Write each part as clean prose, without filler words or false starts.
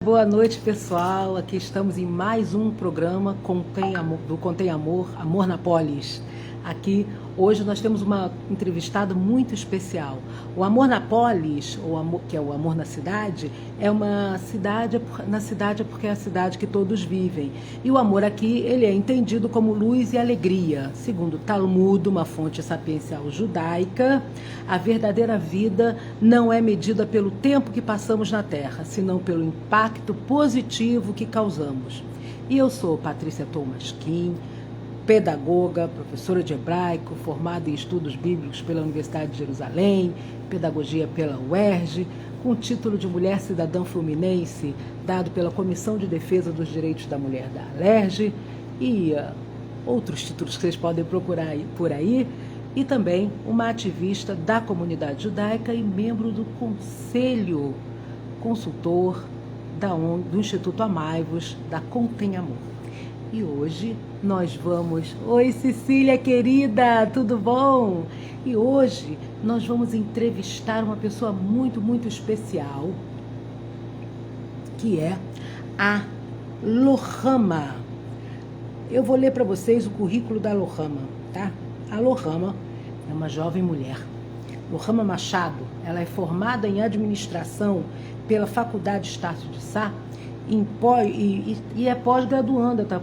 Boa noite, pessoal. Aqui estamos em mais um programa Contém Amor, Amor na Polis. Aqui, hoje, nós temos uma entrevistada muito especial. O Amor na Polis, que é o Amor na Cidade, é uma cidade, na cidade porque é a cidade que todos vivem. E o amor aqui, ele é entendido como luz e alegria. Segundo o Talmud, uma fonte sapiencial judaica, a verdadeira vida não é medida pelo tempo que passamos na Terra, senão pelo impacto positivo que causamos. E eu sou Patrícia Thomas Kim, pedagoga, professora de hebraico, formada em estudos bíblicos pela Universidade de Jerusalém, pedagogia pela UERJ, com o título de Mulher Cidadã Fluminense, dado pela Comissão de Defesa dos Direitos da Mulher da ALERJ, e outros títulos que vocês podem procurar por aí, e também uma ativista da comunidade judaica e membro do Conselho Consultor do Instituto Amaivos, da Contém Amor. E hoje nós vamos... Oi, Cecília, querida, tudo bom? E hoje nós vamos entrevistar uma pessoa muito, muito especial, que é a Lohama. Eu vou ler para vocês o currículo da Lohama, tá? A Lohama é uma jovem mulher. Lohama Machado, ela é formada em administração pela Faculdade Estácio de Sá, e é pós-graduanda, está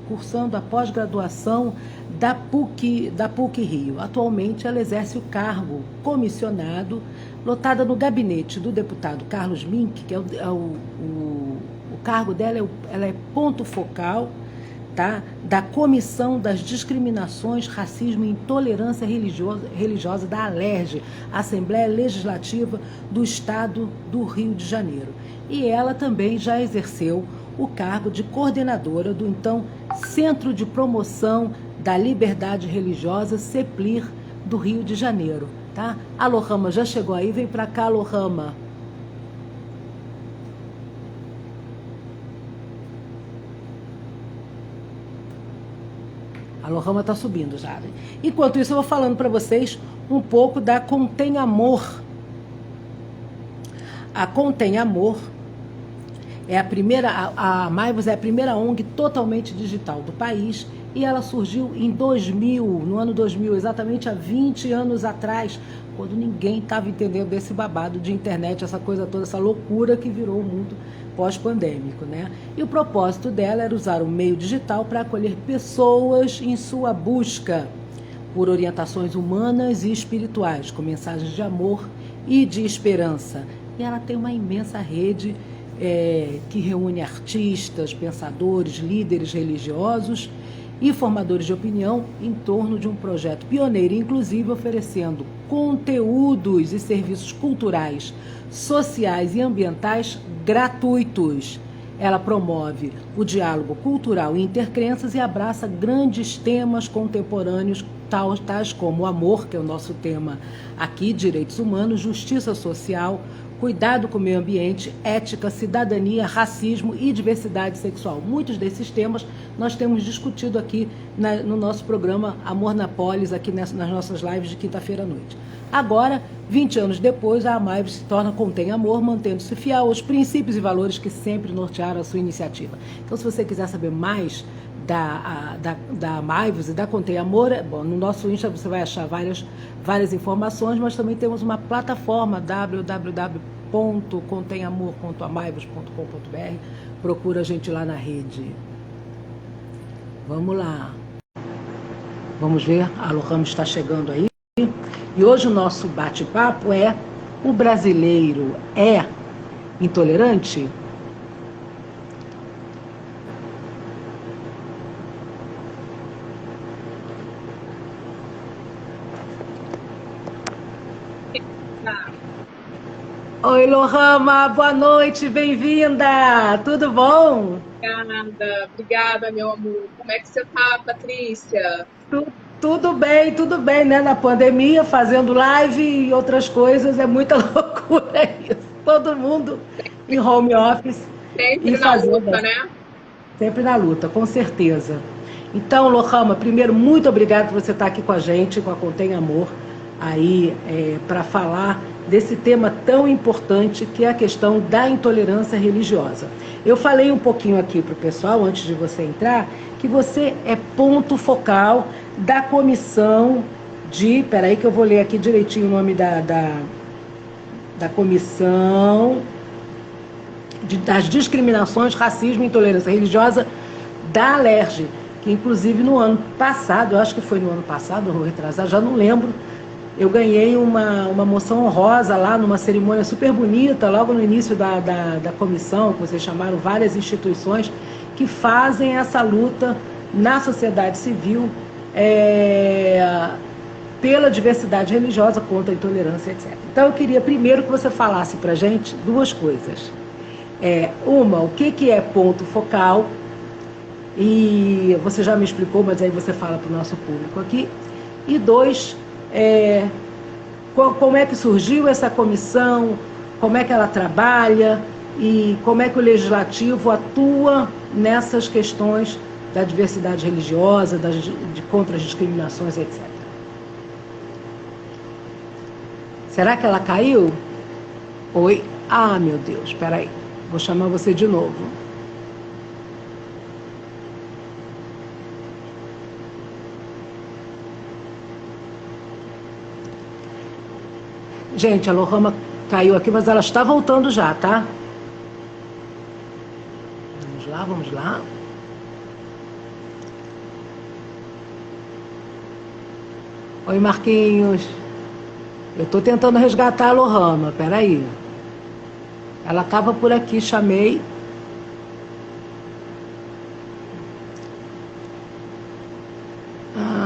cursando a pós-graduação da PUC Rio. Atualmente ela exerce o cargo comissionado, lotada no gabinete do deputado Carlos Mink, que o cargo dela, ela é ponto focal, tá, da Comissão das Discriminações, Racismo e Intolerância Religiosa da ALERJ, Assembleia Legislativa do Estado do Rio de Janeiro. E ela também já exerceu o cargo de coordenadora do então Centro de Promoção da Liberdade Religiosa, CEPLIR, do Rio de Janeiro. Tá? A Lohama já chegou aí, vem para cá, Lohama. A Lohama está subindo já. Enquanto isso, eu vou falando para vocês um pouco da Contém Amor. A Contém Amor é a primeira, a Amaivos é a primeira ONG totalmente digital do país, e ela surgiu em 2000, no ano 2000, exatamente há 20 anos atrás, quando ninguém estava entendendo desse babado de internet, essa coisa toda, essa loucura que virou o mundo pós-pandêmico, né? E o propósito dela era usar o meio digital para acolher pessoas em sua busca por orientações humanas e espirituais, com mensagens de amor e de esperança. E ela tem uma imensa rede que reúne artistas, pensadores, líderes religiosos e formadores de opinião em torno de um projeto pioneiro, inclusive oferecendo conteúdos e serviços culturais, sociais e ambientais gratuitos. Ela promove o diálogo cultural e intercrenças e abraça grandes temas contemporâneos, tais como o amor, que é o nosso tema aqui, direitos humanos, justiça social, cuidado com o meio ambiente, ética, cidadania, racismo e diversidade sexual. Muitos desses temas nós temos discutido aqui no nosso programa Amor na Polis, aqui nas nossas lives de quinta-feira à noite. Agora, 20 anos depois, a Amaivos se torna Contém Amor, mantendo-se fiel aos princípios e valores que sempre nortearam a sua iniciativa. Então, se você quiser saber mais da Amaivos e da Contém Amor, bom, no nosso Insta você vai achar várias informações, mas também temos uma plataforma www.contemamor.amaivos.com.br. Procura a gente lá na rede. Vamos lá. Vamos ver, a Lohama está chegando aí. E hoje o nosso bate-papo é: o brasileiro é intolerante? Oi, Lohama, boa noite, bem-vinda! Tudo bom? Obrigada, meu amor. Como é que você tá, Patrícia? Tudo bem, né? Na pandemia, fazendo live e outras coisas, é muita loucura isso. Todo mundo em home office e Sempre na fazendo, luta, né? sempre na luta, com certeza. Então, Lohama, primeiro, muito obrigada por você estar aqui com a gente, com a Contém Amor, aí para falar desse tema tão importante que é a questão da intolerância religiosa. Eu falei um pouquinho aqui para o pessoal, antes de você entrar, que você é ponto focal da comissão de... Peraí que eu vou ler aqui direitinho o nome da comissão das discriminações, racismo e intolerância religiosa da Alerj, que inclusive no ano passado, eu acho que foi no ano passado, ou retrasado, já não lembro, eu ganhei uma moção honrosa lá numa cerimônia super bonita, logo no início da comissão, que vocês chamaram várias instituições que fazem essa luta na sociedade civil pela diversidade religiosa, contra a intolerância, etc. Então eu queria primeiro que você falasse para a gente duas coisas. Uma, o que é ponto focal, e você já me explicou, mas aí você fala para o nosso público aqui. E dois, como é que surgiu essa comissão, como é que ela trabalha e como é que o legislativo atua nessas questões da diversidade religiosa, contra as discriminações, etc. Será que ela caiu? Oi? Ah, meu Deus, espera aí. Vou chamar você de novo. Gente, a Lohama caiu aqui, mas ela está voltando já, tá? Vamos lá, vamos lá. Oi, Marquinhos. Eu estou tentando resgatar a Lohama, peraí. Ela estava por aqui, chamei.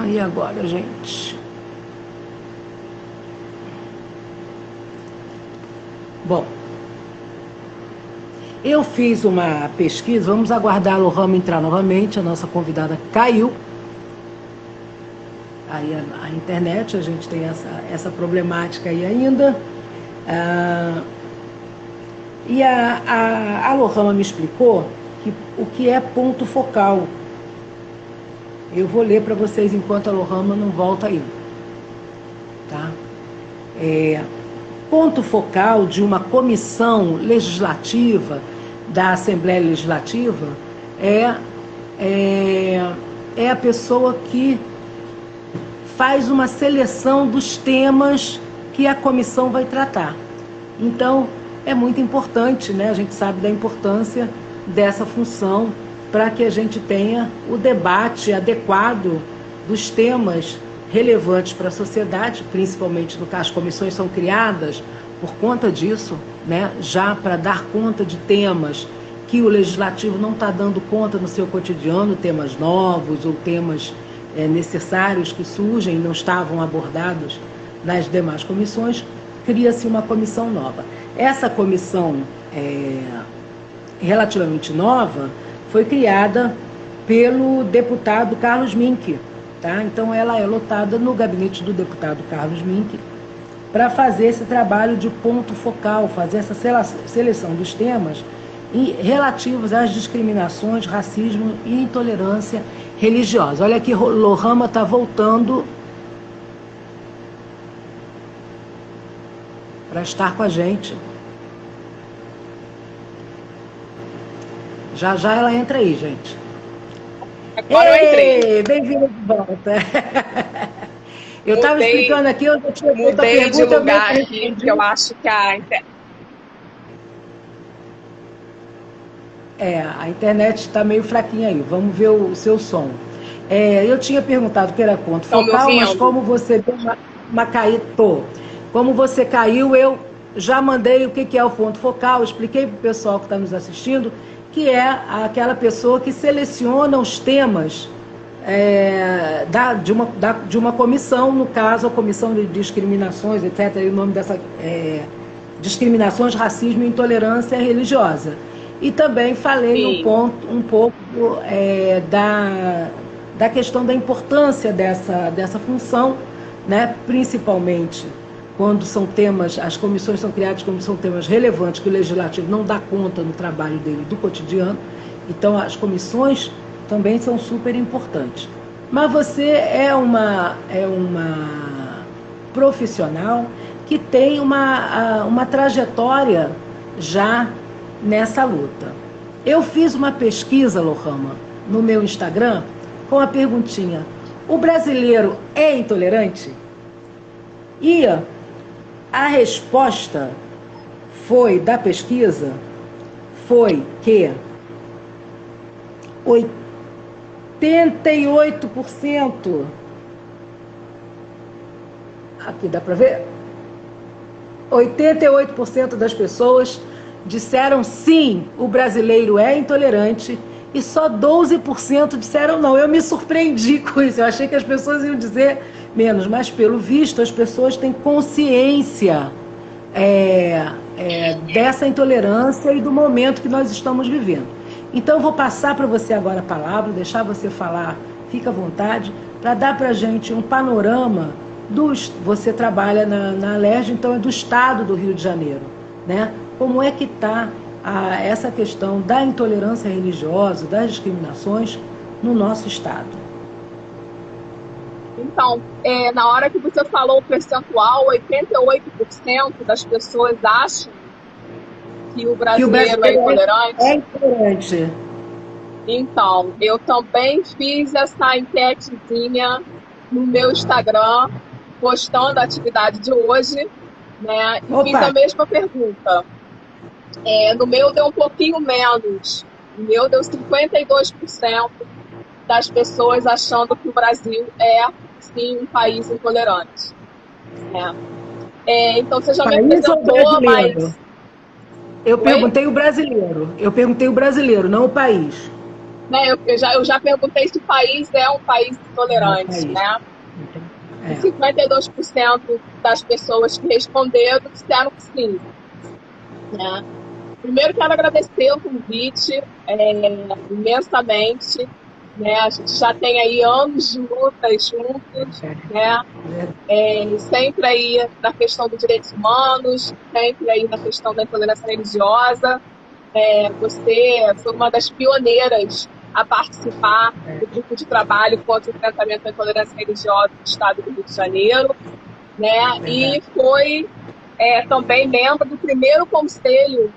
E agora, gente? Bom, eu fiz uma pesquisa, vamos aguardar a Lohama entrar novamente, a nossa convidada caiu. Aí a internet, a gente tem essa problemática aí ainda. E a Lohama me explicou o que é ponto focal. Eu vou ler para vocês enquanto a Lohama não volta aí. Tá? Ponto focal de uma comissão legislativa, da Assembleia Legislativa, é a pessoa que faz uma seleção dos temas que a comissão vai tratar. Então, é muito importante, né? A gente sabe da importância dessa função para que a gente tenha o debate adequado dos temas relevantes para a sociedade, principalmente no caso, as comissões são criadas por conta disso, né? Já para dar conta de temas que o legislativo não está dando conta no seu cotidiano, temas novos ou temas necessários que surgem e não estavam abordados nas demais comissões, cria-se uma comissão nova. Essa comissão relativamente nova foi criada pelo deputado Carlos Mink, tá? Então ela é lotada no gabinete do deputado Carlos Mink para fazer esse trabalho de ponto focal, fazer essa seleção dos temas relativos às discriminações, racismo e intolerância religiosa. Olha aqui, Lohama está voltando para estar com a gente. Já já ela entra aí, gente. Agora eu entrei. Bem-vinda de volta. Eu estava explicando aqui, eu tinha outra Mudei pergunta, de lugar aqui, porque eu acho que a internet está meio fraquinha aí. Vamos ver o seu som. Eu tinha perguntado que era ponto focal, mas como você deu uma caída, como você caiu, eu já mandei o que é o ponto focal, expliquei para o pessoal que está nos assistindo, que é aquela pessoa que seleciona os temas de uma comissão, no caso a Comissão de Discriminações, etc., o nome dessa discriminações, racismo e intolerância religiosa. E também falei um pouco da questão da importância dessa função, né? Principalmente quando são temas, as comissões são criadas como são temas relevantes que o legislativo não dá conta no trabalho dele do cotidiano. Então as comissões também são super importantes. Mas você é uma profissional que tem uma trajetória já nessa luta. Eu fiz uma pesquisa, Lohama, no meu Instagram, com a perguntinha: o brasileiro é intolerante? E a resposta foi, da pesquisa, foi que 88%, aqui dá para ver, 88% das pessoas disseram sim, o brasileiro é intolerante, e só 12% disseram não. Eu me surpreendi com isso, eu achei que as pessoas iam dizer menos, mas pelo visto as pessoas têm consciência dessa intolerância e do momento que nós estamos vivendo. Então eu vou passar para você agora a palavra, deixar você falar, fica à vontade, para dar para a gente um panorama você trabalha na Alerj, então é do estado do Rio de Janeiro, né? Como é que está essa questão da intolerância religiosa, das discriminações no nosso estado? Então, na hora que você falou o percentual, 88% das pessoas acham que o brasileiro é intolerante. É intolerante. Então, eu também fiz essa enquetezinha no meu Instagram, postando a atividade de hoje, né? E fiz a mesma pergunta. No meu deu um pouquinho menos. No meu deu 52% das pessoas achando que o Brasil é, sim, um país intolerante. Né? Então, você já me apresentou, mas... Eu perguntei o brasileiro, não o país. Né, eu já perguntei se o país é um país intolerante, né? E 52% das pessoas que responderam disseram que sim. Né? Primeiro, quero agradecer o convite imensamente. Né? A gente já tem aí anos de lutas juntos, né? Sempre aí na questão dos direitos humanos, sempre aí na questão da intolerância religiosa. Você foi uma das pioneiras a participar do grupo de trabalho contra o enfrentamento da intolerância religiosa do estado do Rio de Janeiro, né? E foi também membro do primeiro Conselho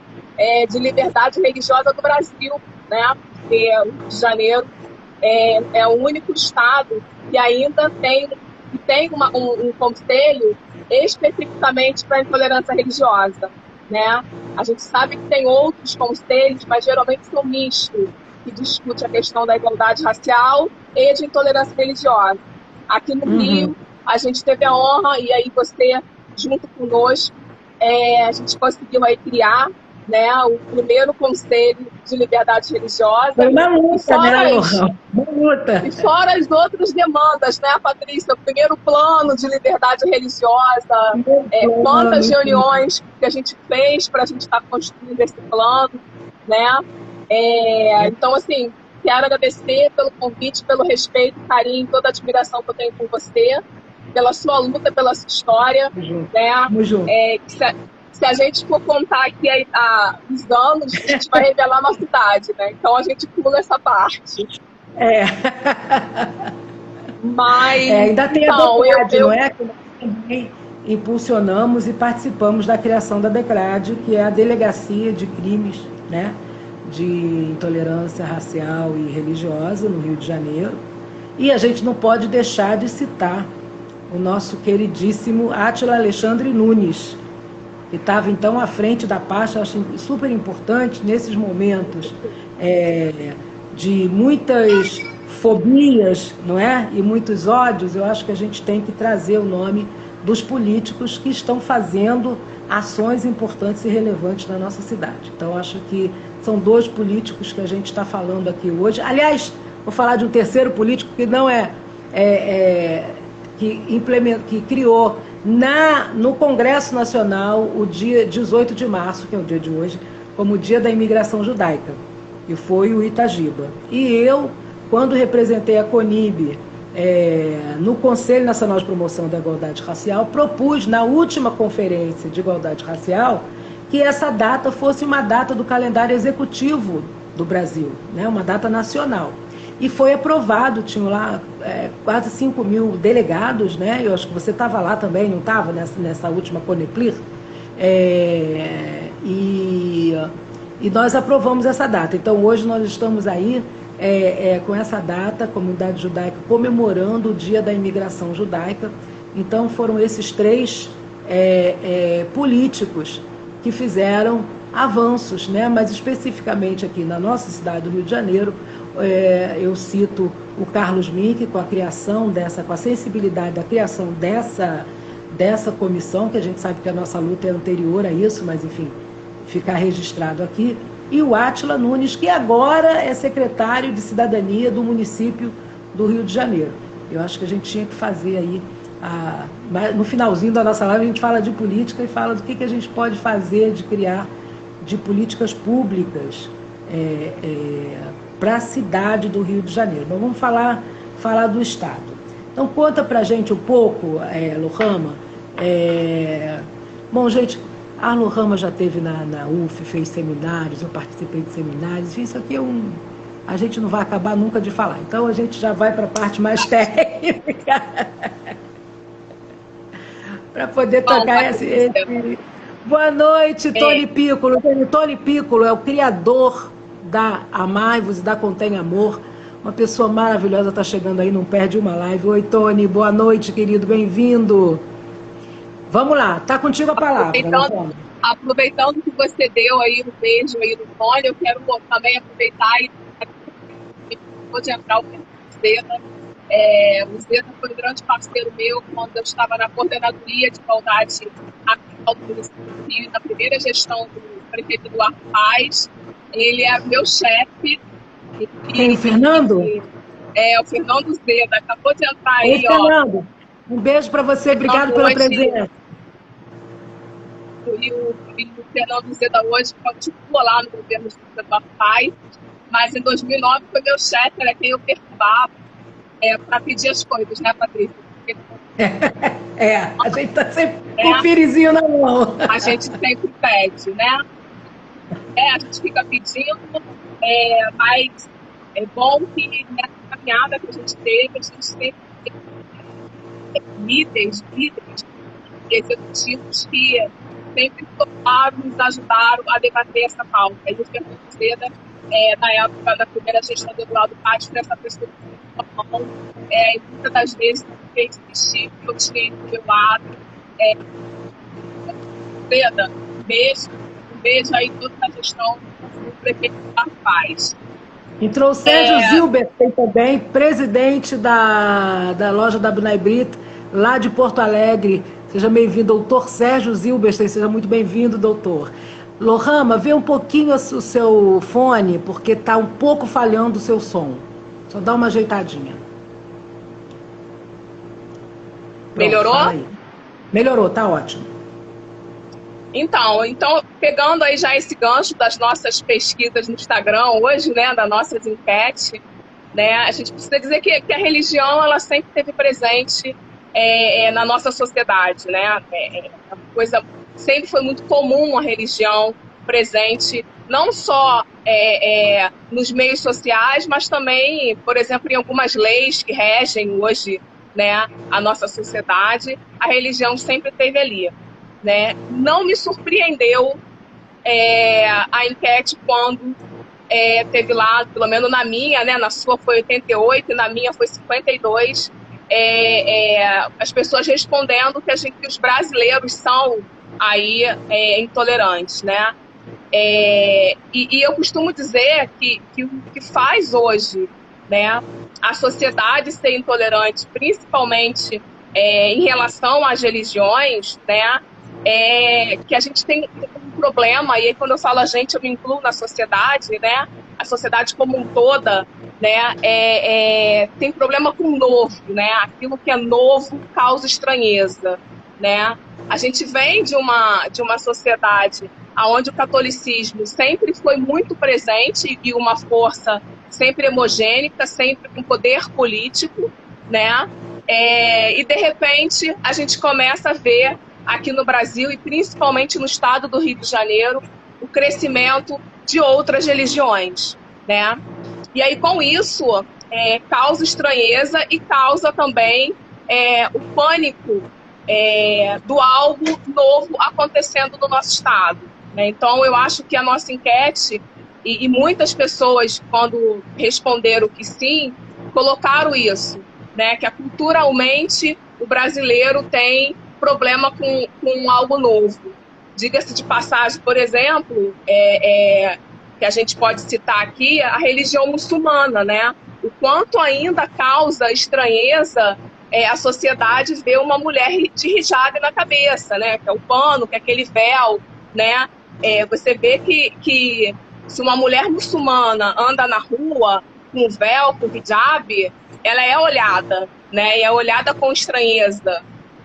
de Liberdade Religiosa do Brasil, né? Porque o Rio de Janeiro é o único estado que ainda tem um conselho especificamente para a intolerância religiosa, né? A gente sabe que tem outros conselhos, mas geralmente são mistos, que discute a questão da igualdade racial e de intolerância religiosa. Aqui no Rio, a gente teve a honra, e aí você, junto conosco, a gente conseguiu aí criar, né, o primeiro Conselho de Liberdade Religiosa. Foi uma luta, uma luta. E fora as outras demandas, né, Patrícia? O primeiro plano de liberdade religiosa, quantas reuniões que a gente fez para a gente estar construindo esse plano, né? Então, assim, quero agradecer pelo convite, pelo respeito, carinho, toda a admiração que eu tenho por você, pela sua luta, pela sua história. Né? Se a gente for contar aqui os anos, a gente vai revelar a nossa idade, né? Então a gente pula essa parte. Mas ainda tem então, a DECRAD, não é? Que nós também impulsionamos e participamos da criação da DECRAD, que é a Delegacia de Crimes, né, de Intolerância Racial e Religiosa no Rio de Janeiro. E a gente não pode deixar de citar o nosso queridíssimo Átila Alexandre Nunes, que estava então à frente da pasta. Acho super importante nesses momentos de muitas fobias, não é? E muitos ódios. Eu acho que a gente tem que trazer o nome dos políticos que estão fazendo ações importantes e relevantes na nossa cidade. Então, acho que são dois políticos que a gente está falando aqui hoje. Aliás, vou falar de um terceiro político que não que criou no Congresso Nacional o dia 18 de março, que é o dia de hoje, como o Dia da Imigração Judaica, e foi o Itagiba. E eu, quando representei a CONIB no Conselho Nacional de Promoção da Igualdade Racial, propus na última conferência de igualdade racial que essa data fosse uma data do calendário executivo do Brasil, né, uma data nacional. E foi aprovado, tinham lá quase 5 mil delegados, né? Eu acho que você estava lá também, não estava nessa última Coneplir? e nós aprovamos essa data. Então, hoje nós estamos aí com essa data, a comunidade judaica comemorando o Dia da Imigração Judaica. Então, foram esses três políticos que fizeram avanços, né? Mas especificamente aqui na nossa cidade do Rio de Janeiro, eu cito o Carlos Mink com a criação com a sensibilidade da criação dessa comissão, que a gente sabe que a nossa luta é anterior a isso, mas enfim, ficar registrado aqui, e o Átila Nunes, que agora é secretário de Cidadania do município do Rio de Janeiro. Eu acho que a gente tinha que fazer aí, no finalzinho da nossa live, a gente fala de política e fala do que a gente pode fazer de criar de políticas públicas para a cidade do Rio de Janeiro. Mas vamos falar do Estado. Então, conta para a gente um pouco, Lohama. Bom, gente, a Lohama já esteve na UF, fez seminários, eu participei de seminários, isso aqui a gente não vai acabar nunca de falar. Então, a gente já vai para a parte mais técnica para poder tocar esse... Boa noite, Tony Piccolo. Tony Piccolo é o criador da Amai-vos e da Contém Amor. Uma pessoa maravilhosa está chegando aí, não perde uma live. Oi, Tony, boa noite, querido, bem-vindo. Vou lá, tá contigo a palavra. Aproveitando que você deu aí um beijo aí no Tony, eu quero também aproveitar e pode entrar o Zeda. O Zeda foi um grande parceiro meu quando eu estava na coordenadoria de igualdade do município do Rio, na primeira gestão do prefeito Eduardo Paes. Ele é meu chefe. Quem, o Fernando? O Fernando Zeda, acabou de entrar aí. Oi, Fernando. Um beijo para você, obrigado pela presença. E o Fernando Zeda hoje continua lá no governo do Eduardo Paes, mas em 2009 foi meu chefe, era quem eu perturbava para pedir as coisas, né, Patrícia? A gente está sempre com o pirizinho na mão. A gente sempre pede, né? A gente fica pedindo, mas é bom que nessa caminhada que a gente teve, a gente sempre teve líderes executivos que sempre toparam, nos ajudaram a debater essa pauta. E o Fernando Zeda, na época da primeira gestão do Eduardo Paes, foi essa pessoa que e muitas das vezes fez vestir que eu tinha do meu lado. Zeda, um beijo aí toda a gestão do prefeito Eduardo Paes. Entrou o Sérgio Zilberstein também, presidente da loja da Bunai Brito, lá de Porto Alegre. Seja bem-vindo, doutor Sérgio Zilberstein, seja muito bem-vindo, doutor. Lohama, vê um pouquinho o seu fone, porque está um pouco falhando o seu som. Só dá uma ajeitadinha. Pronto, melhorou? Melhorou, tá ótimo. Então, pegando aí já esse gancho das nossas pesquisas no Instagram hoje, né, das nossas enquetes, né, a gente precisa dizer que a religião, ela sempre esteve presente na nossa sociedade, né, sempre foi muito comum a religião presente, não só nos meios sociais, mas também, por exemplo, em algumas leis que regem hoje, né, a nossa sociedade, a religião sempre esteve ali. Né? Não me surpreendeu a enquete quando teve lá, pelo menos na minha, né? Na sua foi 88 e na minha foi 52, as pessoas respondendo que os brasileiros são aí intolerantes, né? E eu costumo dizer que o que faz hoje, né, a sociedade ser intolerante, principalmente em relação às religiões, né? Que a gente tem um problema, e aí quando eu falo a gente, eu me incluo na sociedade, né? A sociedade como um toda, né? Tem problema com o novo, né? Aquilo que é novo causa estranheza, né? A gente vem de uma sociedade onde o catolicismo sempre foi muito presente e uma força sempre hemogênica, sempre com poder político, né? E de repente a gente começa a ver aqui no Brasil e principalmente no estado do Rio de Janeiro, o crescimento de outras religiões, né? E aí, com isso, causa estranheza e causa também o pânico do algo novo acontecendo no nosso estado, né? Então, eu acho que a nossa enquete, e muitas pessoas, quando responderam que sim, colocaram isso, né? Que culturalmente o brasileiro tem problema com algo novo. Diga-se de passagem, por exemplo, que a gente pode citar aqui, a religião muçulmana, né? O quanto ainda causa estranheza a sociedade ver uma mulher de hijab na cabeça, né? Que é o pano, que é aquele véu, né? Você vê que se uma mulher muçulmana anda na rua com véu, com hijab, ela é olhada, né? E é olhada com estranheza,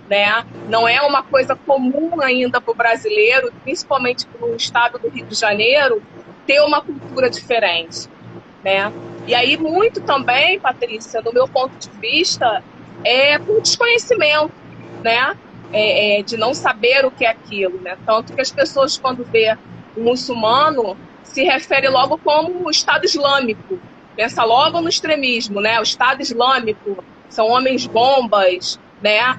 né? Não é uma coisa comum ainda para o brasileiro, principalmente no estado do Rio de Janeiro, ter uma cultura diferente, né? E aí muito também, Patrícia, do meu ponto de vista, por desconhecimento, né? De não saber o que é aquilo, né? Tanto que as pessoas, quando vê o muçulmano, se refere logo como o Estado Islâmico, pensa logo no extremismo, né? O Estado Islâmico são homens bombas, né?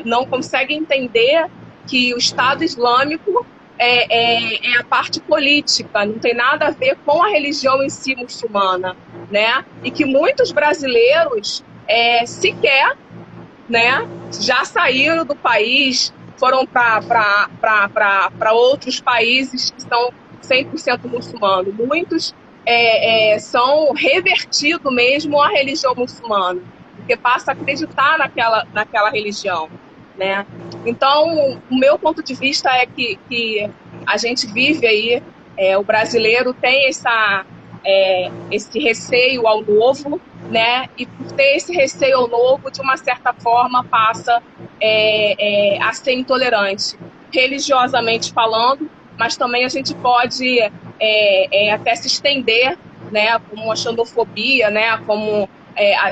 Não consegue entender que o Estado Islâmico é a parte política, não tem nada a ver com a religião em si muçulmana, né? E que muitos brasileiros sequer, né, já saíram do país, foram para outros países que são 100% muçulmanos. Muitos são revertidos mesmo à religião muçulmana, porque passa a acreditar naquela religião, né? Então, o meu ponto de vista é que a gente vive aí, o brasileiro tem esse receio ao novo, né? E por ter esse receio ao novo, de uma certa forma, passa a ser intolerante, religiosamente falando, mas também a gente pode até se estender, né? Como a xenofobia, né? Como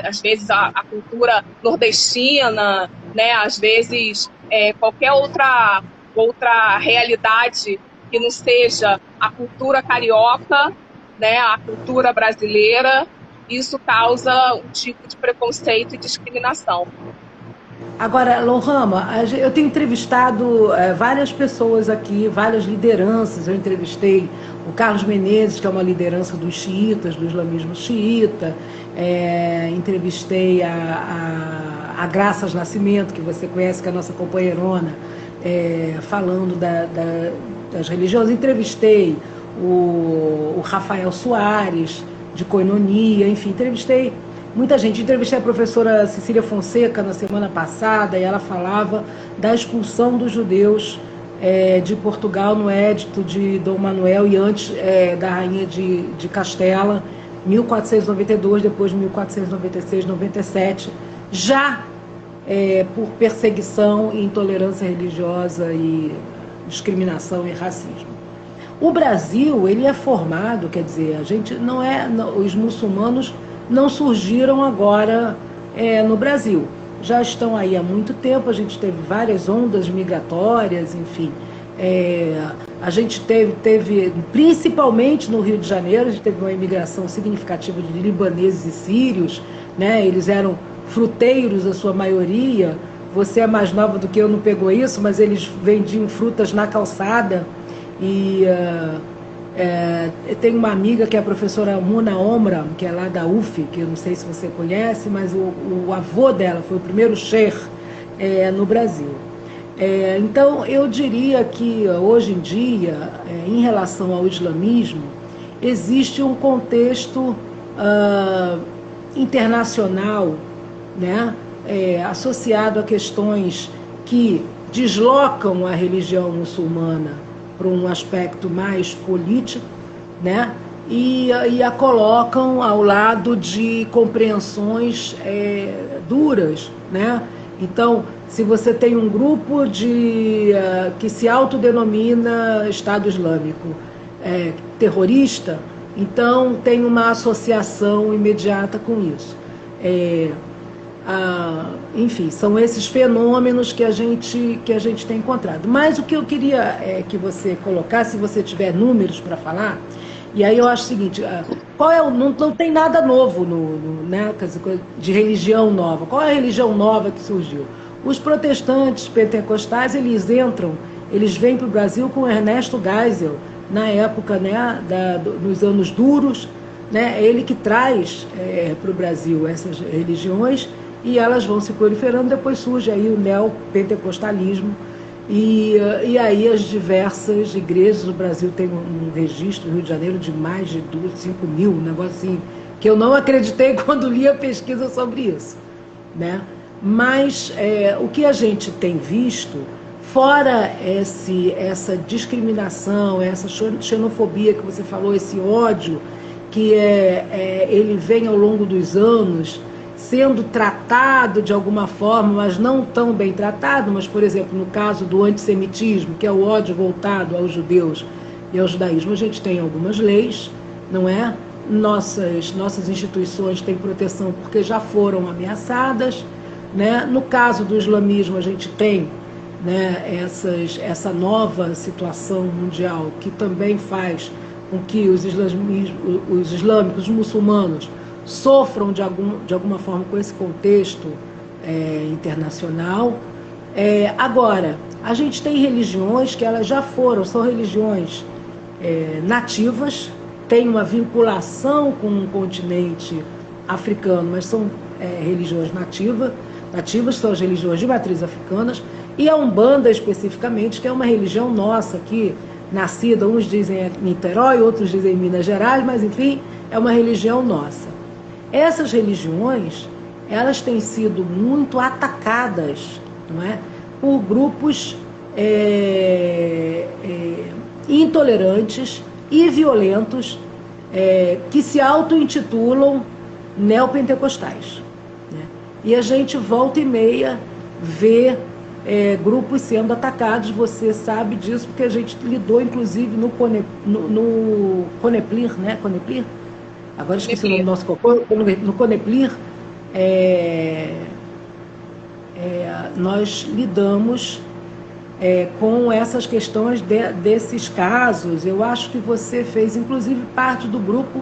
às vezes a cultura nordestina, né? Às vezes qualquer outra realidade que não seja a cultura carioca, né? A cultura brasileira, isso causa um tipo de preconceito e discriminação. Agora, Lohama, eu tenho entrevistado várias pessoas aqui, várias lideranças. Eu entrevistei o Carlos Menezes, que é uma liderança dos xiitas, do islamismo xiita. Entrevistei a Graças Nascimento, que você conhece, que é a nossa companheirona, falando das religiões. Entrevistei o Rafael Soares, de Koinonia, enfim, entrevistei muita gente. Entrevistei a professora Cecília Fonseca na semana passada, e ela falava da expulsão dos judeus de Portugal no Edito de Dom Manuel e antes da Rainha de Castela, 1492, depois 1496, 97, já por perseguição e intolerância religiosa e discriminação e racismo. O Brasil, ele é formado, quer dizer, a gente os muçulmanos não surgiram agora no Brasil. Já estão aí há muito tempo, a gente teve várias ondas migratórias, enfim. A gente teve, principalmente no Rio de Janeiro, a gente teve uma imigração significativa de libaneses e sírios, né? Eles eram fruteiros, a sua maioria. Você é mais nova do que eu, não pegou isso, mas eles vendiam frutas na calçada. E tem uma amiga que é a professora Muna Omra, que é lá da UF, que eu não sei se você conhece, mas o avô dela foi o primeiro sheikh no Brasil. Então, eu diria que hoje em dia, em relação ao islamismo, existe um contexto internacional, né, associado a questões que deslocam a religião muçulmana para um aspecto mais político, né? E a colocam ao lado de compreensões duras, né? Então, se você tem um grupo que se autodenomina Estado Islâmico terrorista, então tem uma associação imediata com isso. Enfim, são esses fenômenos que a gente tem encontrado. Mas o que eu queria que você colocasse, se você tiver números para falar, e aí eu acho o seguinte, não tem nada novo né, de religião nova. Qual é a religião nova que surgiu? Os protestantes pentecostais, eles entram eles vêm para o Brasil com Ernesto Geisel, na época, né, nos anos duros, né, ele que traz para o Brasil essas religiões, e elas vão se proliferando. Depois surge aí o neopentecostalismo, e aí as diversas igrejas do Brasil têm um registro no Rio de Janeiro de mais de 5 mil, um negócio assim, que eu não acreditei quando li a pesquisa sobre isso, né? Mas o que a gente tem visto, fora essa discriminação, essa xenofobia que você falou, esse ódio que ele vem ao longo dos anos sendo tratado de alguma forma, mas não tão bem tratado, mas, por exemplo, no caso do antissemitismo, que é o ódio voltado aos judeus e ao judaísmo, a gente tem algumas leis, não é? Nossas instituições têm proteção porque já foram ameaçadas, né? No caso do islamismo, a gente tem, né, essa nova situação mundial que também faz com que os islâmicos, os muçulmanos, sofram de alguma forma com esse contexto internacional. Agora, a gente tem religiões que elas já são religiões nativas, têm uma vinculação com o continente africano, mas são religiões nativas, são as religiões de matriz africanas, e a Umbanda especificamente, que é uma religião nossa aqui, nascida, uns dizem em Niterói, outros dizem em Minas Gerais, mas enfim, é uma religião nossa. Essas religiões, elas têm sido muito atacadas, não é, por grupos intolerantes e violentos que se auto-intitulam neopentecostais, né? E a gente volta e meia vê grupos sendo atacados. Você sabe disso porque a gente lidou inclusive no Coneplir, né? Coneplir? Agora esqueci o nome do nosso cocô. No Coneplir, nós lidamos com essas questões desses casos. Eu acho que você fez, inclusive, parte do grupo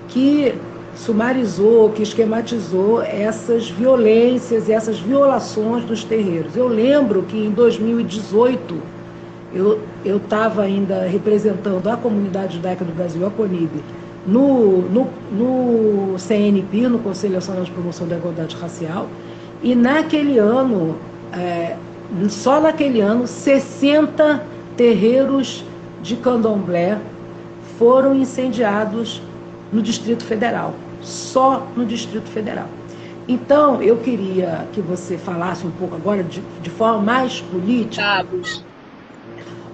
que sumarizou, que esquematizou essas violências e essas violações dos terreiros. Eu lembro que em 2018, eu estava ainda representando a comunidade judaica do Brasil, a CONIB, no CNP, no Conselho Nacional de Promoção da Igualdade Racial, e naquele ano, só naquele ano, 60 terreiros de candomblé foram incendiados no Distrito Federal, só no Distrito Federal. Então, eu queria que você falasse um pouco agora, de forma mais política,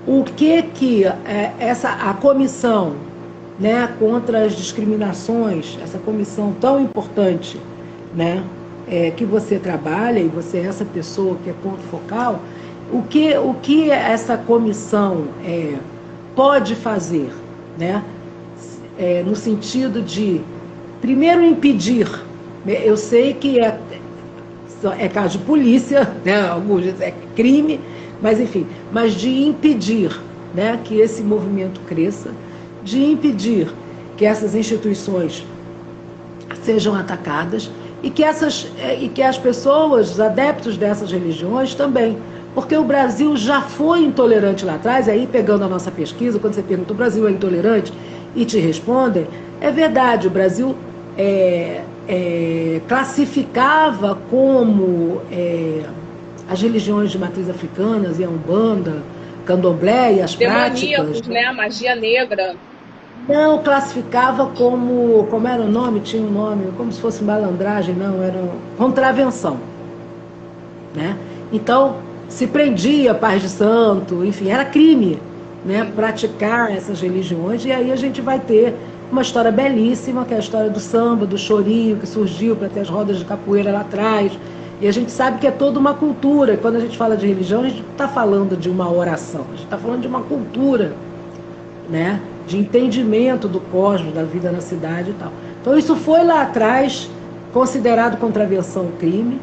o que a comissão, né, contra as discriminações, essa comissão tão importante, né, que você trabalha, e você é essa pessoa que é ponto focal, o que essa comissão pode fazer, né, no sentido de, primeiro, impedir, eu sei que é caso de polícia, né, alguns dizem é crime, mas enfim, mas de impedir, né, que esse movimento cresça, de impedir que essas instituições sejam atacadas e que as pessoas, os adeptos dessas religiões também, porque o Brasil já foi intolerante lá atrás. Aí, pegando a nossa pesquisa, quando você pergunta, o Brasil é intolerante? E te respondem, é verdade, o Brasil classificava como as religiões de matriz africanas e a Umbanda, Candomblé e as práticas, né? A magia negra. Não classificava como era o nome, tinha um nome, como se fosse malandragem, não, era contravenção, né? Então, se prendia pais de santo, enfim, era crime, né, praticar essas religiões. E aí a gente vai ter uma história belíssima, que é a história do samba, do chorinho, que surgiu para ter as rodas de capoeira lá atrás. E a gente sabe que é toda uma cultura. Quando a gente fala de religião, a gente não está falando de uma oração, a gente está falando de uma cultura, né, de entendimento do cosmos, da vida na cidade e tal. Então isso foi lá atrás considerado contravenção, crime.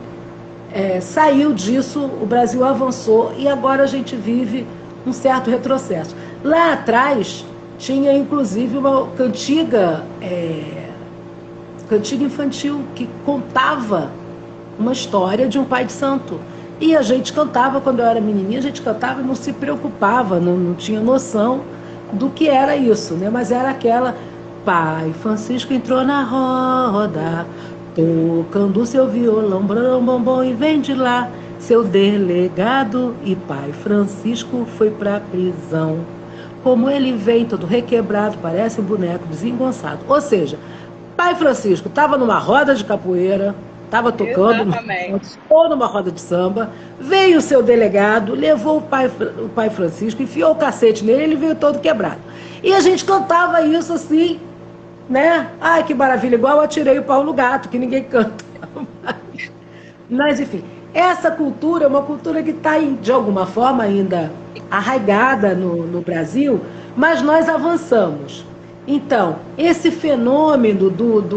Saiu disso, o Brasil avançou e agora a gente vive um certo retrocesso. Lá atrás tinha inclusive uma cantiga infantil que contava uma história de um pai de santo E a gente cantava, quando eu era menininha, a gente cantava e não se preocupava, não tinha noção do que era isso, né? Mas era aquela, Pai Francisco entrou na roda, tocando seu violão, brum, bom, bom, e vem de lá, seu delegado, e Pai Francisco foi pra prisão. Como ele vem todo requebrado, parece um boneco desengonçado. Ou seja, Pai Francisco estava numa roda de capoeira, estava tocando, ou numa roda de samba, veio o seu delegado, levou o pai Francisco, enfiou o cacete nele, ele veio todo quebrado. E a gente cantava isso assim, né? Ai, que maravilha, igual eu atirei o Paulo Gato, que ninguém canta mais. Mas, enfim, essa cultura é uma cultura que está, de alguma forma, ainda arraigada no Brasil, mas nós avançamos. Então, esse fenômeno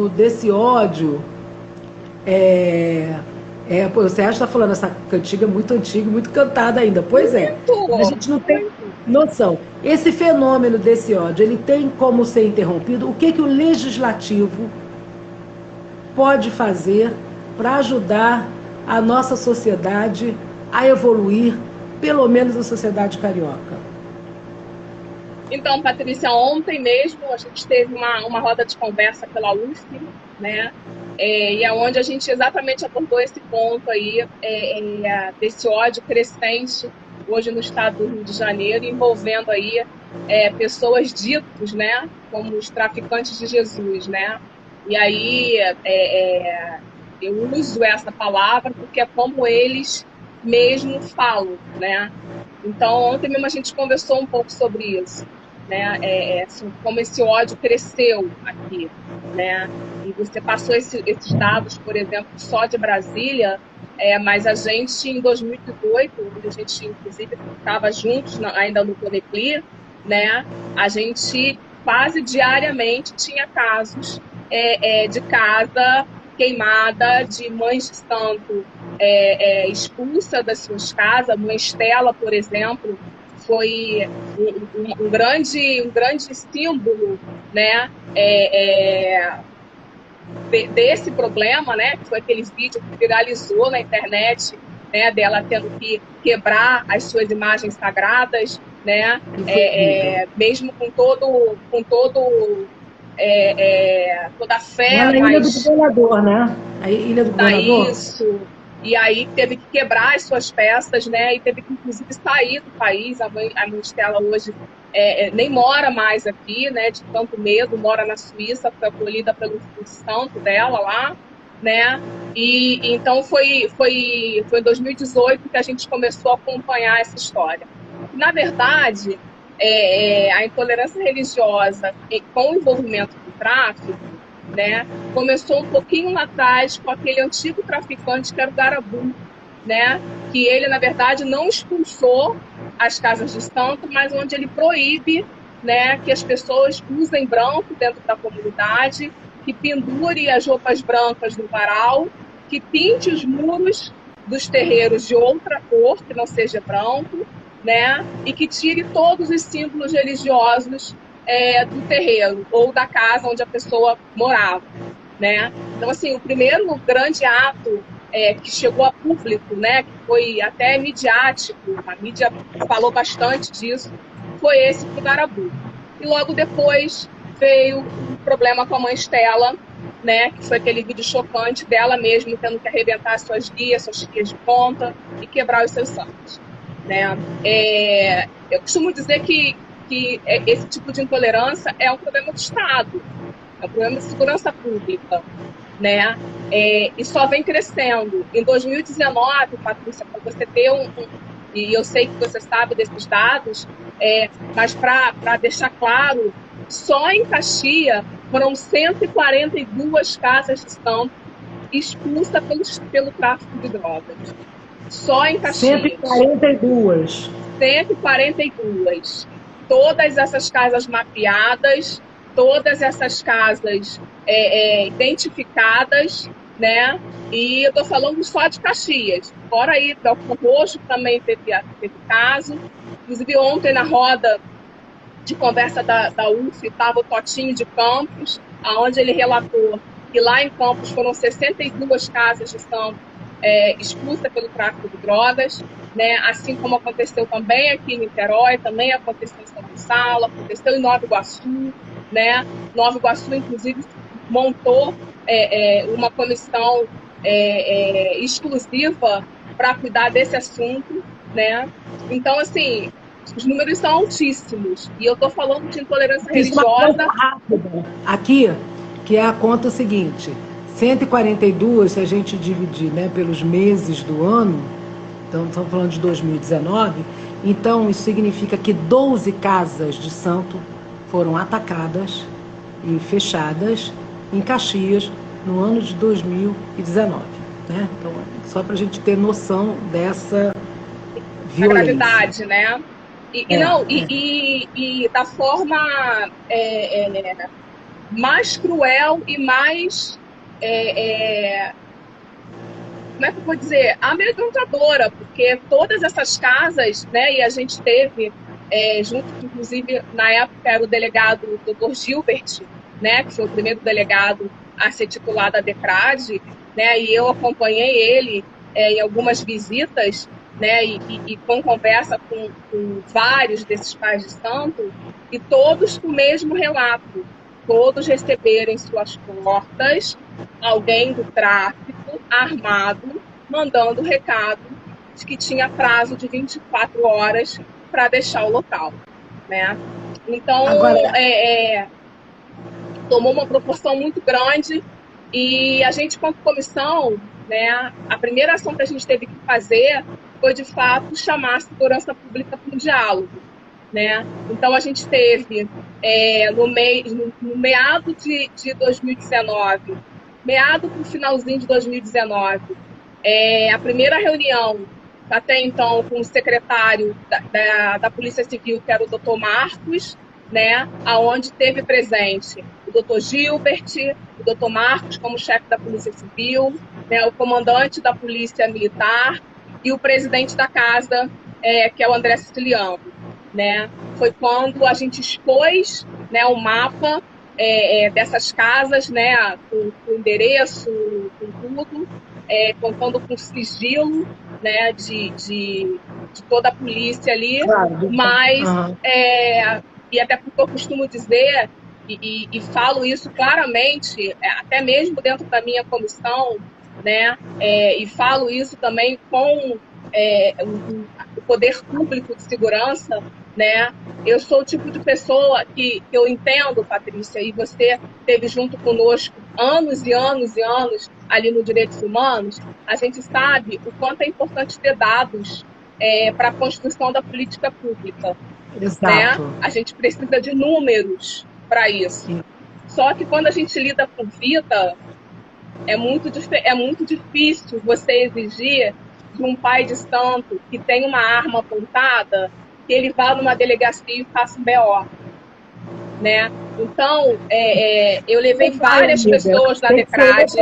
desse ódio, o Sérgio está falando, essa cantiga é muito antiga, muito cantada ainda. Pois é, a gente não tem noção. Esse fenômeno desse ódio, ele tem como ser interrompido? O que o legislativo pode fazer para ajudar a nossa sociedade a evoluir, pelo menos a sociedade carioca? Então, Patrícia, ontem mesmo a gente teve uma roda de conversa pela UF, né? E é onde a gente exatamente abordou esse ponto aí, desse ódio crescente hoje no estado do Rio de Janeiro, envolvendo aí pessoas ditas, né, como os traficantes de Jesus, né? E aí eu uso essa palavra porque é como eles mesmos falam, né? Então, ontem mesmo a gente conversou um pouco sobre isso, né? Como esse ódio cresceu aqui, né? E você passou esses dados, por exemplo, só de Brasília, mas a gente, em 2018, onde a gente, inclusive, estava juntos ainda no Conecli, né? A gente quase diariamente tinha casos de casa queimada, de mães de santo expulsa das suas casas. A mãe Estela, por exemplo, foi um grande símbolo, né, desse problema, né, que foi aquele vídeo que viralizou na internet, né, dela tendo que quebrar as suas imagens sagradas, né, mesmo com toda a fé. Na Ilha do Governador, né? A Ilha do Governador. Isso. E aí teve que quebrar as suas peças, né? E teve que, inclusive, sair do país. A mãe Estela hoje nem mora mais aqui, né? De tanto medo, mora na Suíça, foi acolhida pelo Espírito Santo dela lá, né? E então foi em 2018 que a gente começou a acompanhar essa história. Na verdade, a intolerância religiosa com o envolvimento do tráfico, né, começou um pouquinho lá atrás com aquele antigo traficante que era o Garabu, né, que ele, na verdade, não expulsou as casas de santo, mas onde ele proíbe, né, que as pessoas usem branco dentro da comunidade, que pendure as roupas brancas no varal, que pinte os muros dos terreiros de outra cor, que não seja branco, né, e que tire todos os símbolos religiosos do terreiro ou da casa onde a pessoa morava, né? Então, assim, o primeiro grande ato que chegou a público, né, que foi até midiático, a mídia falou bastante disso, foi esse do Garabu. E logo depois veio o problema com a mãe Estela, né, que foi aquele vídeo chocante dela mesma tendo que arrebentar suas guias de ponta e quebrar os seus santos, né? Eu costumo dizer que esse tipo de intolerância é um problema do Estado, é um problema de segurança pública, né? E só vem crescendo. Em 2019, Patrícia, para você ter e eu sei que você sabe desses dados, mas para deixar claro, só em Caxias foram 142 casas de santo expulsas pelo tráfico de drogas. Só em Caxias. 142. 142. Todas essas casas mapeadas, todas essas casas identificadas, né? E eu estou falando só de Caxias. Fora aí, Belfort Roxo também teve caso. Inclusive, ontem, na roda de conversa da UF, estava o Totinho de Campos, onde ele relatou que lá em Campos foram 62 casas de santo expulsa pelo tráfico de drogas, né? Assim como aconteceu também aqui em Niterói, também aconteceu em São Gonçalo, aconteceu em Nova Iguaçu, né? Nova Iguaçu, inclusive, montou uma comissão exclusiva para cuidar desse assunto, né? Então, assim, os números são altíssimos. E eu estou falando de intolerância Fiz uma conta religiosa. rápida aqui, que é a conta seguinte: 142, se a gente dividir, né, pelos meses do ano, então estamos falando de 2019, então isso significa que 12 casas de santo foram atacadas e fechadas em Caxias no ano de 2019. Né? Então, só para a gente ter noção dessa A violência. gravidade, né? E da forma mais cruel e mais, como é que eu vou dizer, amedrontadora, porque todas essas casas, né, e a gente teve, junto, inclusive, na época era o delegado Dr. Gilbert, né, que foi o primeiro delegado a ser titulado da DECRAD, né, e eu acompanhei ele em algumas visitas, né, e com conversa com vários desses pais de santo, e todos com o mesmo relato, todos receberam em suas portas alguém do tráfico armado mandando recado de que tinha prazo de 24 horas para deixar o local, né? Então, Agora, tomou uma proporção muito grande e a gente, como comissão, né, a primeira ação que a gente teve que fazer foi, de fato, chamar a segurança pública para um diálogo, né? Então, a gente teve, no meado de 2019, meado para o finalzinho de 2019, a primeira reunião, até então, com o secretário da Polícia Civil, que era o doutor Marcos, né, aonde teve presente o doutor Gilbert, o doutor Marcos como chefe da Polícia Civil, né, o comandante da Polícia Militar e o presidente da casa, que é o André Siciliano. Né? Foi quando a gente expôs, né, o mapa dessas casas, né, com endereço, com tudo, contando com sigilo, né, de toda a polícia ali, claro, mas, e até porque eu costumo dizer, e falo isso claramente, até mesmo dentro da minha comissão, né, e falo isso também com o poder público de segurança, né? Eu sou o tipo de pessoa que eu entendo, Patrícia, e você esteve junto conosco anos e anos e anos ali no Direitos Humanos, a gente sabe o quanto é importante ter dados para a construção da política pública. exato. Né? A gente precisa de números para isso. Sim. Só que quando a gente lida com vida, é muito difícil você exigir de um pai de santo que tem uma arma apontada que ele vá numa delegacia e faça um BO. Né? Então, eu levei várias pessoas na DECRAD.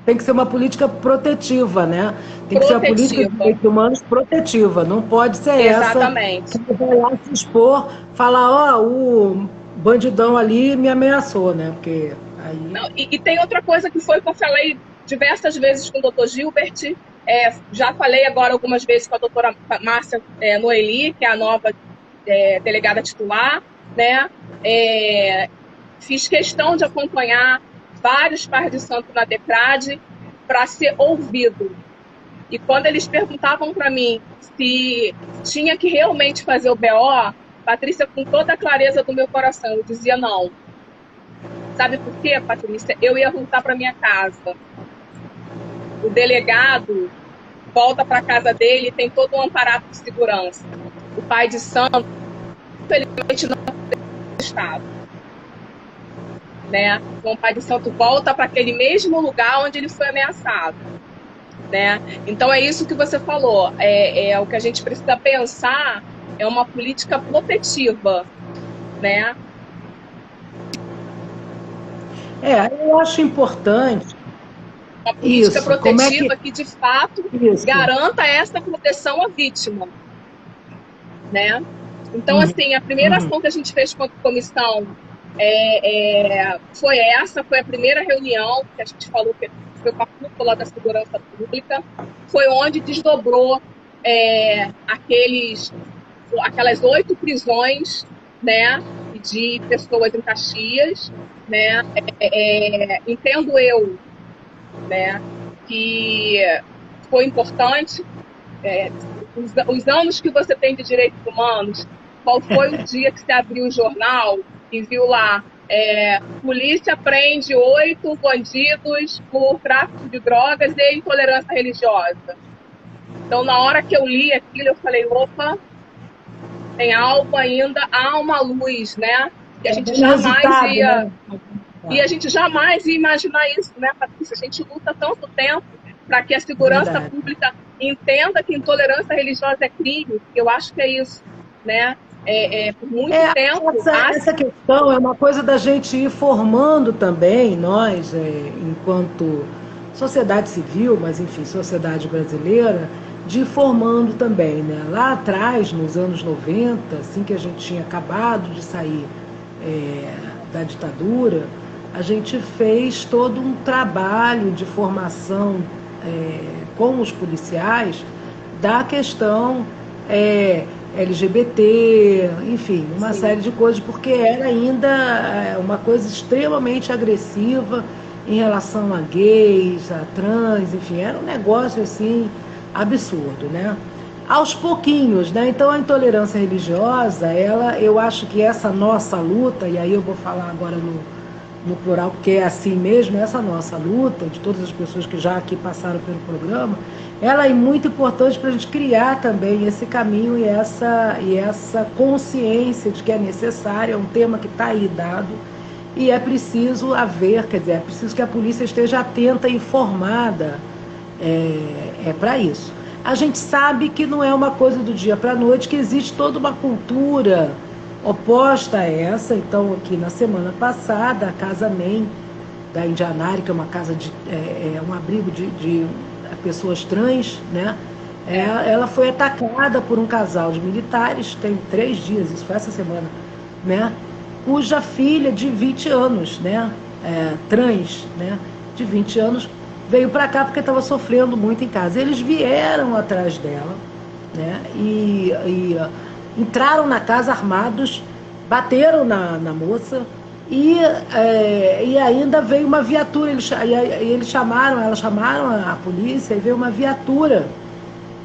Tem que ser uma política protetiva, né? Tem que ser uma política de direitos humanos protetiva. Não pode ser exatamente. Essa que vai lá se expor, falar, o bandidão ali me ameaçou, né? Porque aí... Não, e tem outra coisa que foi que eu falei diversas vezes com o doutor Gilbert, já falei agora algumas vezes com a doutora Márcia Noeli, que é a nova delegada titular, né? Fiz questão de acompanhar vários pais de santo na DECRAD para ser ouvido. E quando eles perguntavam para mim se tinha que realmente fazer o BO, Patrícia, com toda a clareza do meu coração, eu dizia não. Sabe por quê, Patrícia? Eu ia voltar para minha casa. O delegado volta para a casa dele e tem todo um aparato de segurança. O pai de santo, infelizmente, não tem estado. Né? Então, o pai de santo volta para aquele mesmo lugar onde ele foi ameaçado. Né? Então, é isso que você falou. O que a gente precisa pensar é uma política protetiva. Né? Eu acho importante uma política protetiva que de fato garanta essa proteção à vítima, né? Então, assim, a primeira ação que a gente fez com a comissão foi a primeira reunião que a gente falou que foi com a cúpula da segurança pública, foi onde desdobrou aquelas 8 prisões, né, de pessoas em Caxias, né, entendo eu, né, que foi importante, os anos que você tem de direitos humanos, qual foi o dia que você abriu o jornal e viu lá, polícia prende 8 bandidos por tráfico de drogas e intolerância religiosa. Então, na hora que eu li aquilo, eu falei, opa, tem algo ainda, há uma luz, né? Que a gente jamais ia... Né? E a gente jamais ia imaginar isso, né, Patrícia? A gente luta tanto tempo para que a segurança pública entenda que intolerância religiosa é crime. Eu acho que é isso, né? Por muito tempo... Essa questão é uma coisa da gente ir formando também, nós, enquanto sociedade civil, mas enfim, sociedade brasileira, de ir formando também, né? Lá atrás, nos anos 90, assim que a gente tinha acabado de sair da ditadura, a gente fez todo um trabalho de formação com os policiais da questão LGBT, enfim, uma Sim. série de coisas, porque era ainda uma coisa extremamente agressiva em relação a gays, a trans, enfim, era um negócio assim absurdo, né? Aos pouquinhos, né? Então a intolerância religiosa, eu acho que essa nossa luta, e aí eu vou falar agora no plural, porque é assim mesmo, essa nossa luta, de todas as pessoas que já aqui passaram pelo programa, ela é muito importante para a gente criar também esse caminho e essa consciência de que é necessário, é um tema que está aí dado, e é preciso é preciso que a polícia esteja atenta e informada para isso. A gente sabe que não é uma coisa do dia para a noite, que existe toda uma cultura oposta a essa. Então, aqui na semana passada, a Casa MEM da Indianária, que é uma casa um abrigo de pessoas trans, né? Ela foi atacada por um casal de militares, tem 3 dias, isso foi essa semana, né? Cuja filha de 20 anos, né? Trans, né? De 20 anos, veio para cá porque estava sofrendo muito em casa. Eles vieram atrás dela, né? E entraram na casa armados, bateram na moça e ainda veio uma viatura. Elas chamaram a polícia e veio uma viatura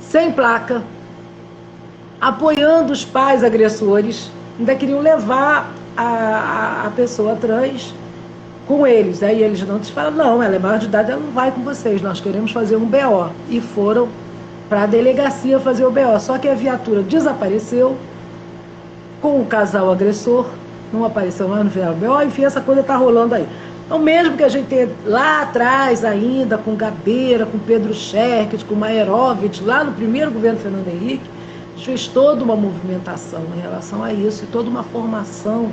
sem placa, apoiando os pais agressores. Ainda queriam levar a pessoa trans com eles. Aí eles não falaram, não, ela é maior de idade, ela não vai com vocês, nós queremos fazer um BO. E foram para a delegacia fazer o BO. Só que a viatura desapareceu com o casal agressor, não apareceu mais no final do BO, enfim, essa coisa está rolando aí. Então, mesmo que a gente tenha lá atrás ainda, com Gabeira, com Pedro Scherkes, com Maerovitch, lá no primeiro governo Fernando Henrique, a gente fez toda uma movimentação em relação a isso, e toda uma formação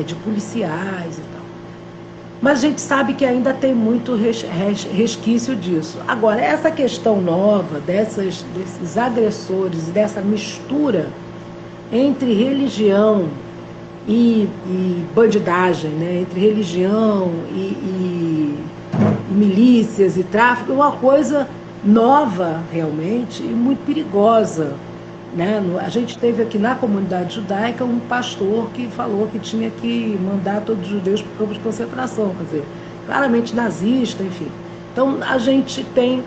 de policiais e tal. Mas a gente sabe que ainda tem muito resquício disso. Agora, essa questão nova desses agressores e dessa mistura entre religião e bandidagem, né? Entre religião e milícias e tráfico, é uma coisa nova realmente e muito perigosa, né? A gente teve aqui na comunidade judaica um pastor que falou que tinha que mandar todos os judeus para campos de concentração, quer dizer, claramente nazista, enfim. Então a gente tem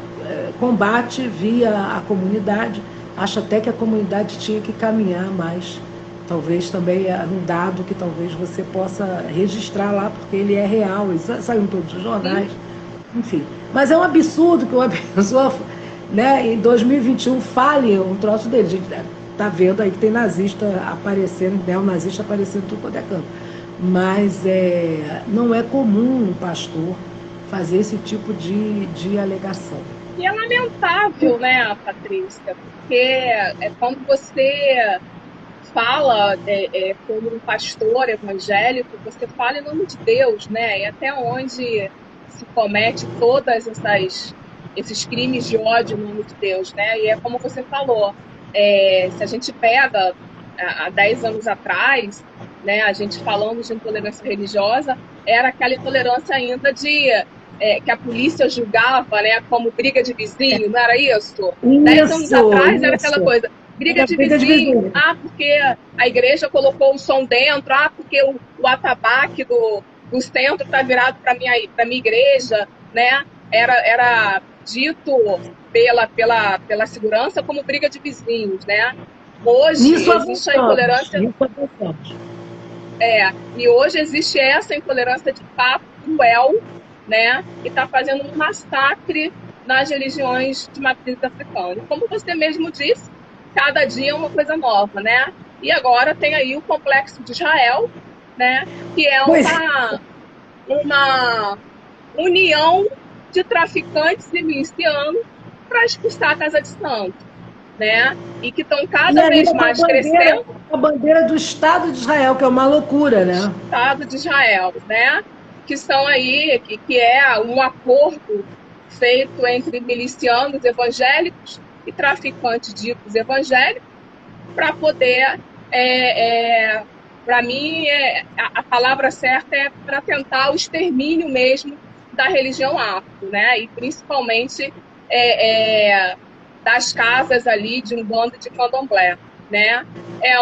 combate via a comunidade. Acho até que a comunidade tinha que caminhar mais. Talvez também um dado que talvez você possa registrar lá, porque ele é real, ele saiu em todos os jornais, enfim. Mas é um absurdo que uma pessoa, né, em 2021 fale um troço dele. A gente está vendo aí que tem nazista aparecendo, neonazista aparecendo em tudo quanto é canto. Mas não é comum um pastor fazer esse tipo de alegação. E é lamentável, né, Patrícia? Porque quando você fala como um pastor evangélico, você fala em nome de Deus, né? E até onde se comete todas esses crimes de ódio em nome de Deus, né? E é como você falou, se a gente pega há 10 anos atrás, né, a gente falando de intolerância religiosa, era aquela intolerância ainda de que a polícia julgava, né, como briga de vizinho, não era isso? 10 anos atrás era aquela coisa, briga de vizinho, porque a igreja colocou o som dentro, porque o atabaque do centro está virado para minha igreja, né? Era dito pela segurança como briga de vizinhos, né? Hoje existe a intolerância. E hoje existe essa intolerância de fato cruel, né? E está fazendo um massacre nas religiões de matriz africana. Como você mesmo disse, cada dia é uma coisa nova, né? E agora tem aí o Complexo de Israel, né? Que é uma união de traficantes e milicianos para expulsar a Casa de Santo, né? E que estão cada vez mais crescendo. A bandeira do Estado de Israel, que é uma loucura, né? Estado de Israel, né? Que são aí, que é um acordo feito entre milicianos evangélicos e traficantes ditos evangélicos para poder, para mim, a palavra certa é para tentar o extermínio mesmo da religião afro, né? E principalmente das casas ali de um bando de candomblé, né? É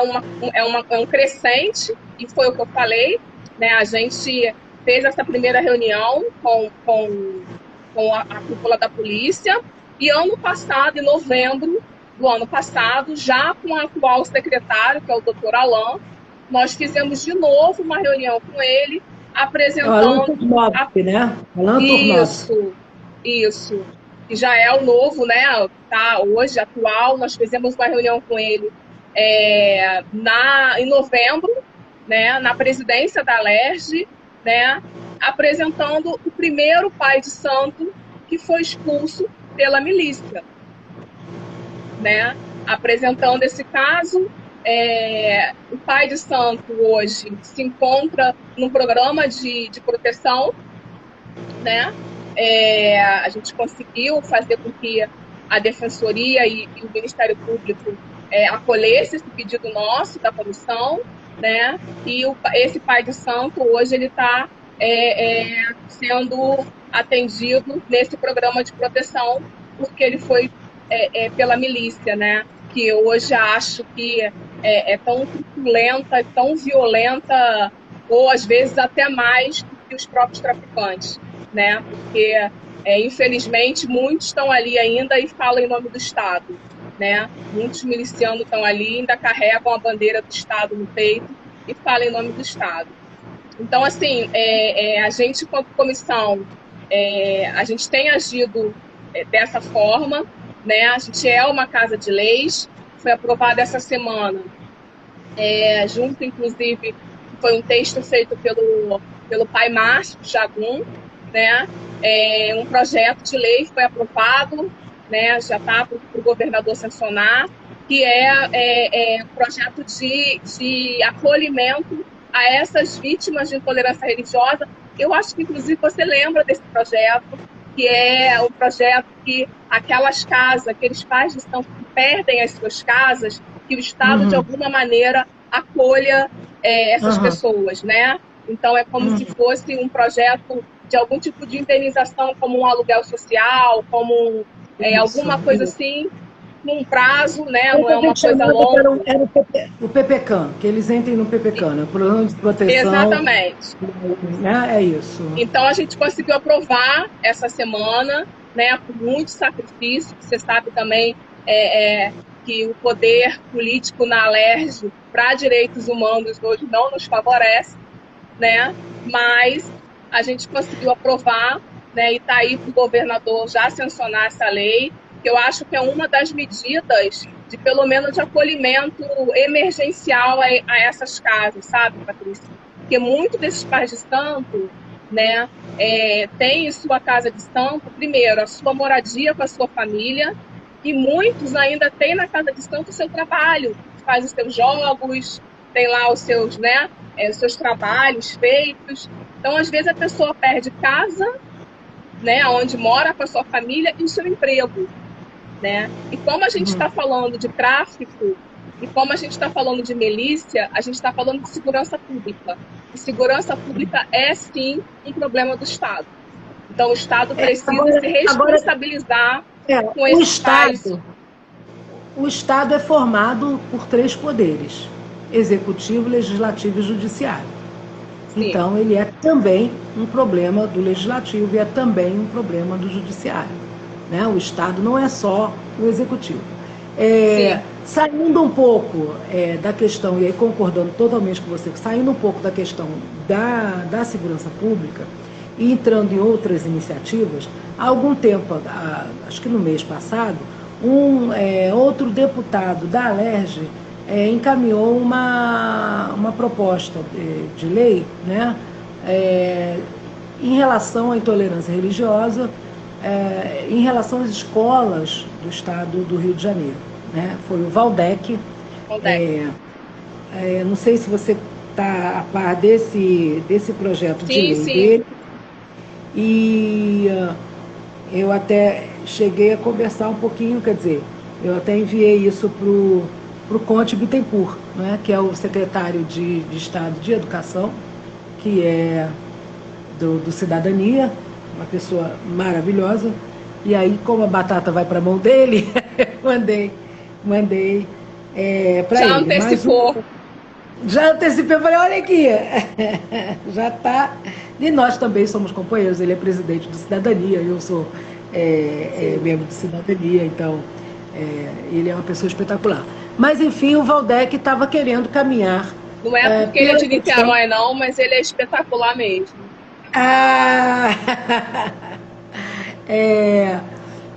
um crescente, e foi o que eu falei, né? A gente fez essa primeira reunião com a cúpula da polícia, e ano passado, em novembro do ano passado, já com o atual secretário, que é o doutor Alain, nós fizemos de novo uma reunião com ele, apresentando... né? Isso. Que já é o novo, né? Tá hoje, atual. Nós fizemos uma reunião com ele em novembro, né? Na presidência da Alerj, né? Apresentando o primeiro pai de santo que foi expulso pela milícia, né? Apresentando esse caso. O pai de santo hoje se encontra num programa de proteção, né? A gente conseguiu fazer com que a Defensoria e o Ministério Público acolhesse esse pedido nosso da comissão, né? E esse pai de santo hoje ele está sendo atendido nesse programa de proteção porque ele foi pela milícia, né? Que hoje acho que é tão truculenta, tão violenta, ou às vezes até mais do que os próprios traficantes, né? Porque, infelizmente, muitos estão ali ainda e falam em nome do Estado, né? Muitos milicianos estão ali, ainda carregam a bandeira do Estado no peito e falam em nome do Estado. Então, assim, a gente, como comissão, a gente tem agido dessa forma, né? A gente é uma casa de leis, foi aprovada essa semana, junto, inclusive, foi um texto feito pelo pai Márcio Jagum, né? Um projeto de lei foi aprovado, né? Já está para o governador sancionar, que é um projeto de acolhimento a essas vítimas de intolerância religiosa. Eu acho que, inclusive, você lembra desse projeto, que é o projeto que aquelas casas, aqueles pais de santo que perdem as suas casas, que o Estado, de alguma maneira, acolha essas pessoas, né? Então, é como se fosse um projeto de algum tipo de indenização, como um aluguel social, como alguma coisa assim, num prazo, né? Não é uma coisa longa. Era o PPCAM, que eles entrem no PPCAM, né? Programa de proteção. Exatamente. É isso. Então, a gente conseguiu aprovar essa semana, né? Com muito sacrifício. Você sabe também que o poder político na Alerj para direitos humanos hoje não nos favorece, né? Mas a gente conseguiu aprovar, né? E está aí para o governador já sancionar essa lei, que eu acho que é uma das medidas de, pelo menos, de acolhimento emergencial a essas casas, sabe, Patrícia? Porque muitos desses pais de santo, né, têm em sua casa de santo, primeiro, a sua moradia com a sua família, e muitos ainda têm na casa de santo o seu trabalho, faz os seus jogos, tem lá os seus, né, os seus trabalhos feitos. Então, às vezes, a pessoa perde casa, né, onde mora com a sua família, e o seu emprego, né? E como a gente está falando de tráfico, e como a gente está falando de milícia, a gente está falando de segurança pública. E segurança pública é, sim, um problema do Estado, Então, o Estado precisa se Agora, responsabilizar com esses pais. O Estado é formado por 3 poderes: executivo, legislativo e judiciário. Sim. Então, ele é também um problema do legislativo e é também um problema do judiciário, né? O Estado não é só o executivo. Saindo um pouco da questão, e aí concordando totalmente com você, saindo um pouco da questão da segurança pública e entrando em outras iniciativas, há algum tempo, acho que no mês passado, outro deputado da Alerj encaminhou uma proposta de lei, né, em relação à intolerância religiosa, em relação às escolas do estado do Rio de Janeiro, né? Foi o Valdec. Não sei se você está a par desse projeto de lei dele. E eu até cheguei a conversar um pouquinho, quer dizer, eu até enviei isso para o Conte Bittencourt, né, que é o secretário de Estado de Educação, que é do Cidadania, uma pessoa maravilhosa. E aí, como a batata vai para a mão dele, mandei para ele. Já antecipou. Já antecipei, falei, olha aqui, já está. E nós também somos companheiros, ele é presidente do Cidadania, eu sou membro do Cidadania, então ele é uma pessoa espetacular. Mas, enfim, o Valdec estava querendo caminhar. Não é porque ele é de Niterói, não, mas ele é espetacular mesmo.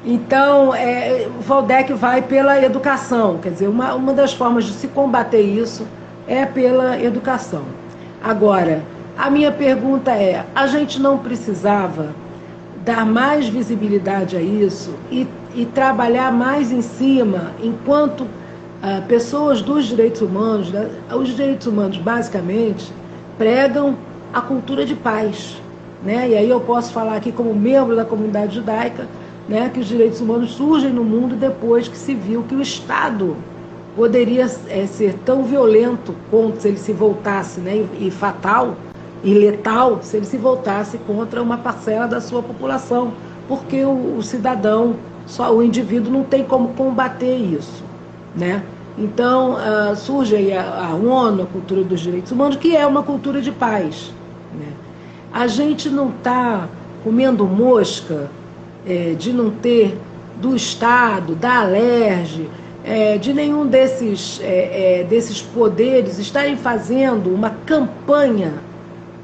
Então, o Valdec vai pela educação, quer dizer, uma das formas de se combater isso é pela educação. Agora, a minha pergunta é, a gente não precisava dar mais visibilidade a isso e trabalhar mais em cima, enquanto pessoas dos direitos humanos, né? Os direitos humanos, basicamente, pregam a cultura de paz, né? E aí eu posso falar aqui como membro da comunidade judaica, né, que os direitos humanos surgem no mundo depois que se viu que o Estado poderia ser tão violento quanto se ele se voltasse, né, e fatal e letal se ele se voltasse contra uma parcela da sua população, porque o cidadão, só o indivíduo não tem como combater isso, né? Então surge aí a ONU, a cultura dos direitos humanos, que é uma cultura de paz, né? A gente não está comendo mosca de não ter do Estado, da Alerj, de nenhum desses poderes estarem fazendo uma campanha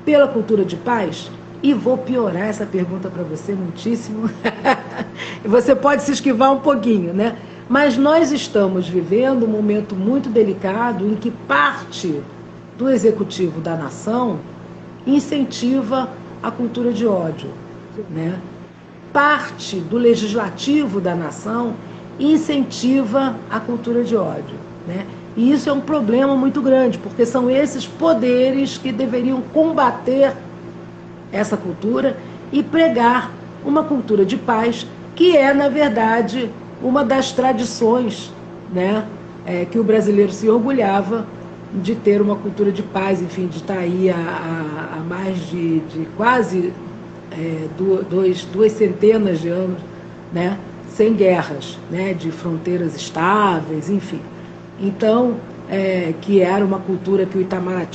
pela cultura de paz? E vou piorar essa pergunta para você muitíssimo. Você pode se esquivar um pouquinho, né? Mas nós estamos vivendo um momento muito delicado em que parte do executivo da nação incentiva a cultura de ódio, né? Parte do legislativo da nação incentiva a cultura de ódio, né? E isso é um problema muito grande, porque são esses poderes que deveriam combater essa cultura e pregar uma cultura de paz, que é, na verdade, uma das tradições, né, que o brasileiro se orgulhava de ter uma cultura de paz, enfim, de estar aí há mais de quase 2 centenas de anos, né, sem guerras, né, de fronteiras estáveis, enfim. Então, que era uma cultura que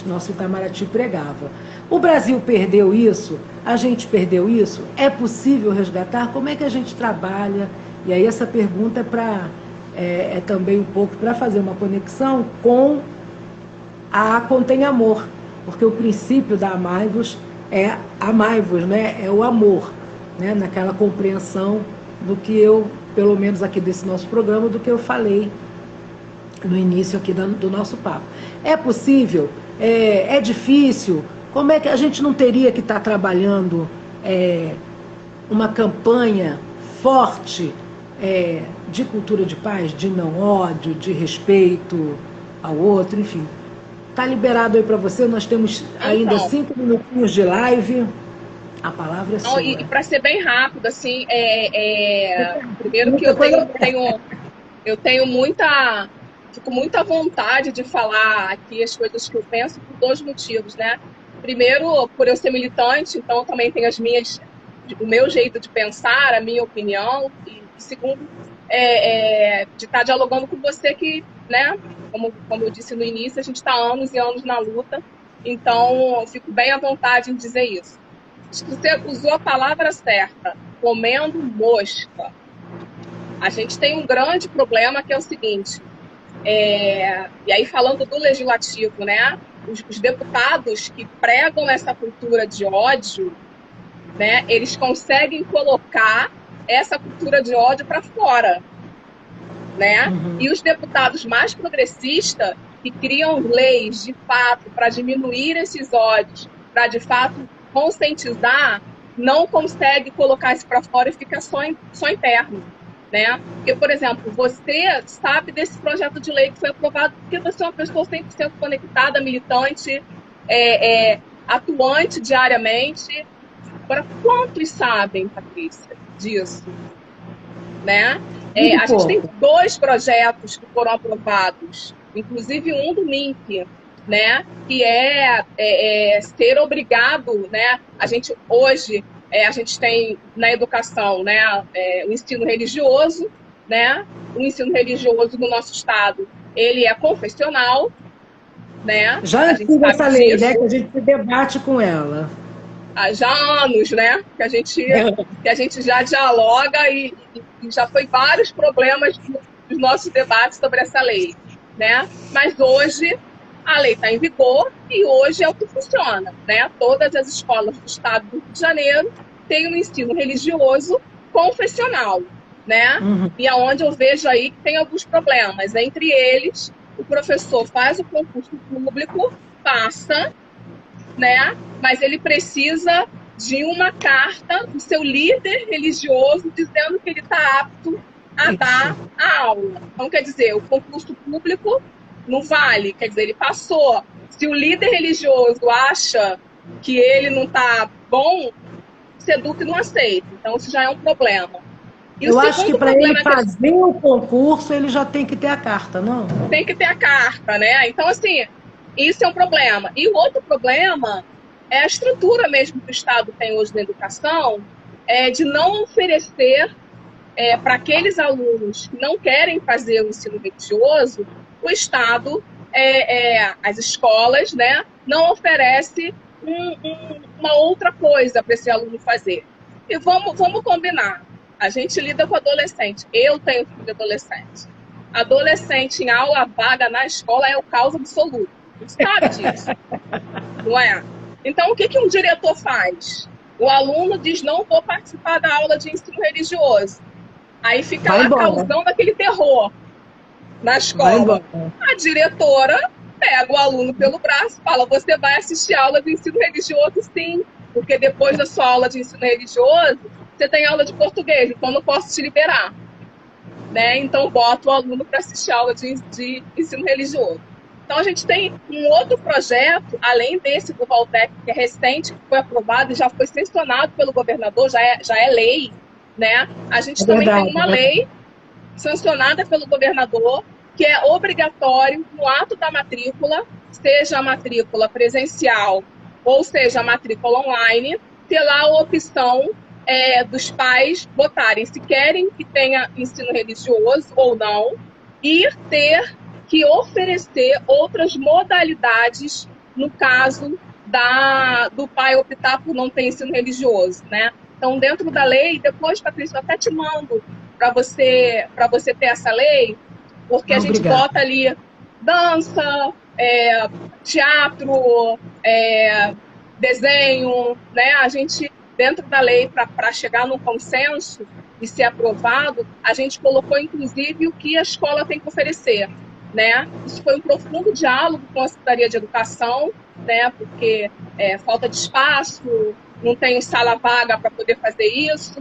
nosso Itamaraty pregava. O Brasil perdeu isso? A gente perdeu isso? É possível resgatar? Como é que a gente trabalha? E aí essa pergunta é também um pouco para fazer uma conexão com a Contém Amor, porque o princípio da Amai-vos é amai-vos, né? É o amor, né? Naquela compreensão do que eu, pelo menos aqui desse nosso programa, do que eu falei no início aqui do nosso papo. É possível? É difícil? Como é que a gente não teria que estar trabalhando uma campanha forte de cultura de paz, de não ódio, de respeito ao outro, enfim? Está liberado aí para você, nós temos ainda 5 minutinhos de live. A palavra é sua. E para ser bem rápido, assim, primeiro que eu tenho fico muita vontade de falar aqui as coisas que eu penso por 2 motivos, né? Primeiro, por eu ser militante, então eu também tenho as minhas o meu jeito de pensar, a minha opinião, e segundo, de estar dialogando com você que, né, como eu disse no início, a gente está anos e anos na luta, então eu fico bem à vontade em dizer isso. Acho que você usou a palavra certa, comendo mosca. A gente tem um grande problema que é o seguinte, e aí falando do legislativo, né, os deputados que pregam essa cultura de ódio, né, eles conseguem colocar essa cultura de ódio para fora, né? E os deputados mais progressistas que criam leis de fato para diminuir esses ódios, para de fato conscientizar, não consegue colocar isso para fora e fica só interno, né? Porque, por exemplo, você sabe desse projeto de lei que foi aprovado porque você é uma pessoa 100% conectada, militante, atuante diariamente. Agora, quantos sabem, Patrícia, disso? Né? A gente tem 2 projetos que foram aprovados, inclusive um do MINC, né? Que ser obrigado, né? A gente hoje a gente tem na educação, né? O ensino religioso, né? O ensino religioso no nosso estado, ele é confessional, né? Já antiga essa lei, né? Que a gente se debate com ela. Há já anos, né? Que a gente já dialoga e já foi vários problemas nos nossos debates sobre essa lei, né? Mas hoje a lei está em vigor e hoje é o que funciona, né? Todas as escolas do estado do Rio de Janeiro têm um ensino religioso confessional, né? E aonde eu vejo aí que tem alguns problemas. Entre eles, o professor faz o concurso público, passa, né? Mas ele precisa de uma carta do seu líder religioso dizendo que ele está apto a dar a aula. Então, quer dizer, o concurso público não vale, quer dizer, ele passou. Se o líder religioso acha que ele não está bom, o SEDUC não aceita. Então, isso já é um problema. Eu acho que para ele fazer o concurso, ele já tem que ter a carta, não? Tem que ter a carta, né? Então, assim, isso é um problema. E o outro problema é a estrutura mesmo que o Estado tem hoje na educação, de não oferecer para aqueles alunos que não querem fazer o ensino religioso, o Estado, as escolas, né, não oferece uma outra coisa para esse aluno fazer. E vamos combinar, a gente lida com adolescente, eu tenho filho adolescente. Adolescente em aula vaga na escola é o caos absoluto, você sabe disso, não é? Então, o que um diretor faz? O aluno diz, não vou participar da aula de ensino religioso. Aí fica lá causando aquele terror na escola. A diretora pega o aluno pelo braço e fala, você vai assistir a aula de ensino religioso sim, porque depois da sua aula de ensino religioso, você tem aula de português, então não posso te liberar. Né? Então, bota o aluno para assistir a aula de ensino religioso. Então, a gente tem um outro projeto, além desse do Valtec, que é recente, que foi aprovado e já foi sancionado pelo governador, já é lei, né? A gente também tem uma lei sancionada pelo governador, que é obrigatório, no ato da matrícula, seja a matrícula presencial ou seja a matrícula online, ter lá a opção dos pais botarem se querem que tenha ensino religioso ou não, e ter que oferecer outras modalidades no caso do pai optar por não ter ensino religioso, né? Então, dentro da lei, depois, Patrícia, eu até te mando para você ter essa lei, porque a gente bota ali dança, teatro, desenho, né? A gente, dentro da lei, para chegar num consenso e ser aprovado, a gente colocou, inclusive, o que a escola tem que oferecer. Né? Isso foi um profundo diálogo com a Secretaria de Educação, né? Porque falta de espaço, não tem sala vaga para poder fazer isso,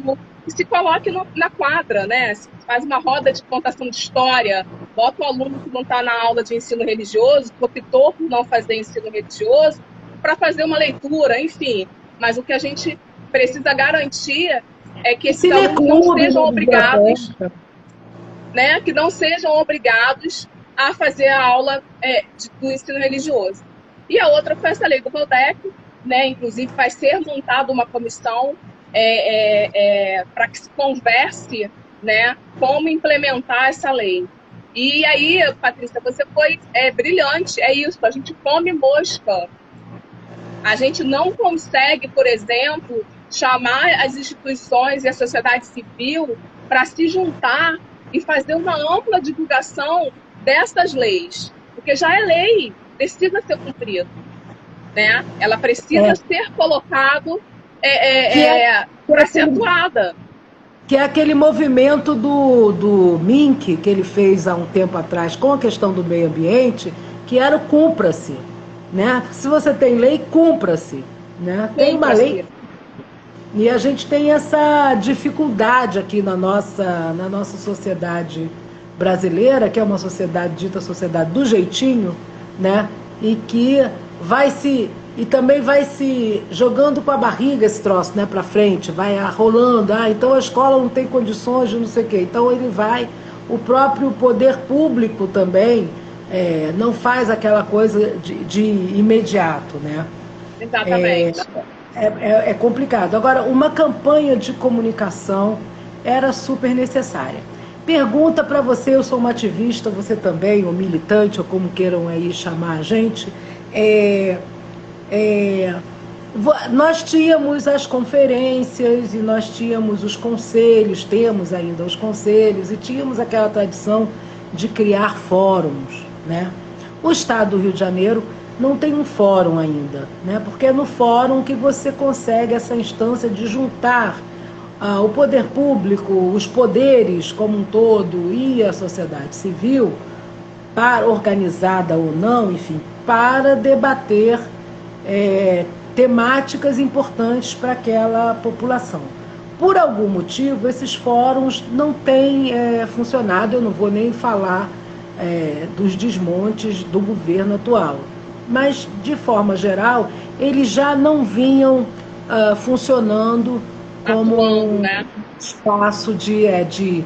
e se coloque na quadra, né? Se faz uma roda de contação de história, bota o aluno que não está na aula de ensino religioso, que optou por não fazer ensino religioso, para fazer uma leitura, enfim. Mas o que a gente precisa garantir é que esses alunos não sejam obrigados, né? Que não sejam obrigados a fazer a aula do ensino religioso. E a outra foi essa lei do Valtec, né? Inclusive vai ser montada uma comissão para que se converse, né, como implementar essa lei. E aí, Patrícia, você foi brilhante, é isso, a gente come mosca. A gente não consegue, por exemplo, chamar as instituições e a sociedade civil para se juntar e fazer uma ampla divulgação dessas leis, porque já é lei, precisa ser cumprida, né? Ela precisa ser colocado para ser atuada. Que é aquele movimento do Mink que ele fez há um tempo atrás com a questão do meio ambiente, que era o cumpra-se, né? Se você tem lei, cumpra-se, né? Tem uma lei e a gente tem essa dificuldade aqui na nossa sociedade brasileira, que é uma sociedade dita sociedade do jeitinho, né? E que também vai se jogando com a barriga esse troço, né, para frente, vai rolando, então a escola não tem condições de não sei o quê, então o próprio poder público também não faz aquela coisa de imediato, né? Exatamente. É complicado. Agora, uma campanha de comunicação era super necessária. Pergunta para você, eu sou uma ativista, você também, ou militante, ou como queiram aí chamar a gente, nós tínhamos as conferências e nós tínhamos os conselhos, temos ainda os conselhos, e tínhamos aquela tradição de criar fóruns, né? O Estado do Rio de Janeiro não tem um fórum ainda, né? Porque é no fórum que você consegue essa instância de juntar o poder público, os poderes como um todo e a sociedade civil, organizada ou não, enfim, para debater temáticas importantes para aquela população. Por algum motivo, esses fóruns não têm funcionado, eu não vou nem falar dos desmontes do governo atual, mas, de forma geral, eles já não vinham funcionando como um espaço de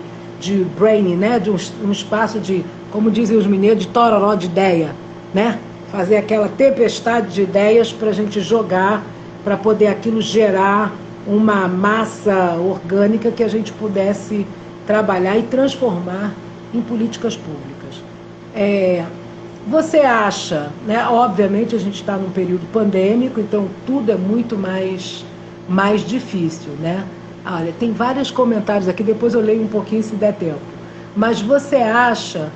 braining, né? De um espaço de, como dizem os mineiros, de tororó de ideia, né? Fazer aquela tempestade de ideias para a gente jogar, para poder aquilo gerar uma massa orgânica que a gente pudesse trabalhar e transformar em políticas públicas. Você acha, né? Obviamente a gente está num período pandêmico, então tudo é muito mais difícil, né? Olha, tem vários comentários aqui, depois eu leio um pouquinho se der tempo. Mas você acha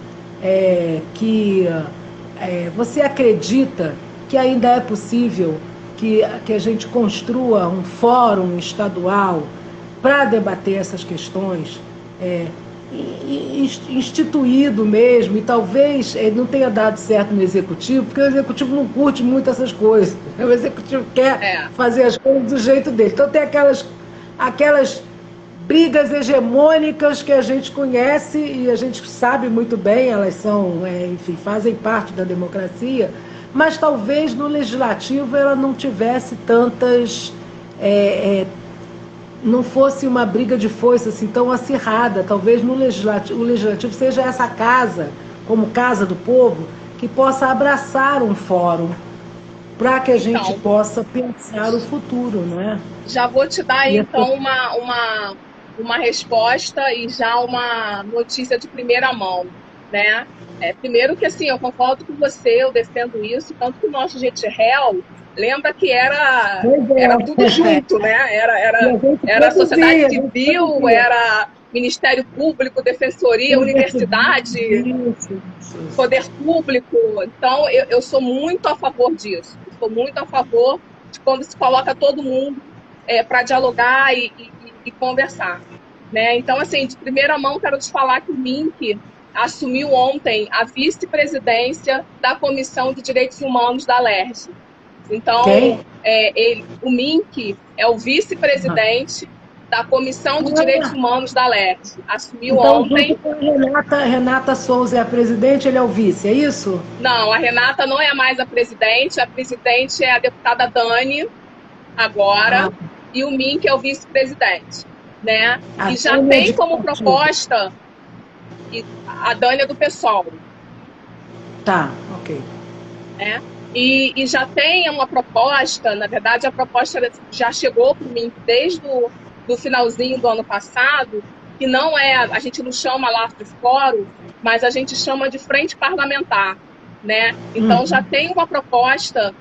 você acredita que ainda é possível que a gente construa um fórum estadual para debater essas questões, instituído mesmo, e talvez não tenha dado certo no Executivo, porque o Executivo não curte muito essas coisas. O Executivo quer fazer as coisas do jeito dele. Então tem aquelas brigas hegemônicas que a gente conhece e a gente sabe muito bem, elas são, enfim, fazem parte da democracia, mas talvez no Legislativo ela não tivesse tantas... não fosse uma briga de foice assim, tão acirrada. Talvez o Legislativo seja essa casa, como casa do povo, que possa abraçar um fórum para que a gente possa pensar o futuro, não é? Já vou te dar aí, então, uma resposta e já uma notícia de primeira mão, né? Primeiro que, assim, eu concordo com você, eu defendo isso, tanto que o nosso Gente Réu, lembra que era tudo junto, né? Era a sociedade civil, era Ministério Público, Defensoria, Universidade, Poder Público. Então, eu sou muito a favor disso. Sou muito a favor de quando se coloca todo mundo para dialogar e conversar, né? Então, assim, de primeira mão, quero te falar que o Mink assumiu ontem a vice-presidência da Comissão de Direitos Humanos da LERJ. Então, o Mink é o vice-presidente da Comissão de Direitos Humanos da LERJ. Assumiu ontem. Junto com a Renata Souza é a presidente, ele é o vice, é isso? Não, a Renata não é mais a presidente é a deputada Dani, agora, e o Mink é o vice-presidente, né? E já tem como proposta a Dani é do PSOL. Tá, ok. E já tem uma proposta, na verdade a proposta já chegou para o Mink desde do finalzinho do ano passado, que não é, a gente não chama lá de fórum, mas a gente chama de frente parlamentar, né? Então já tem uma proposta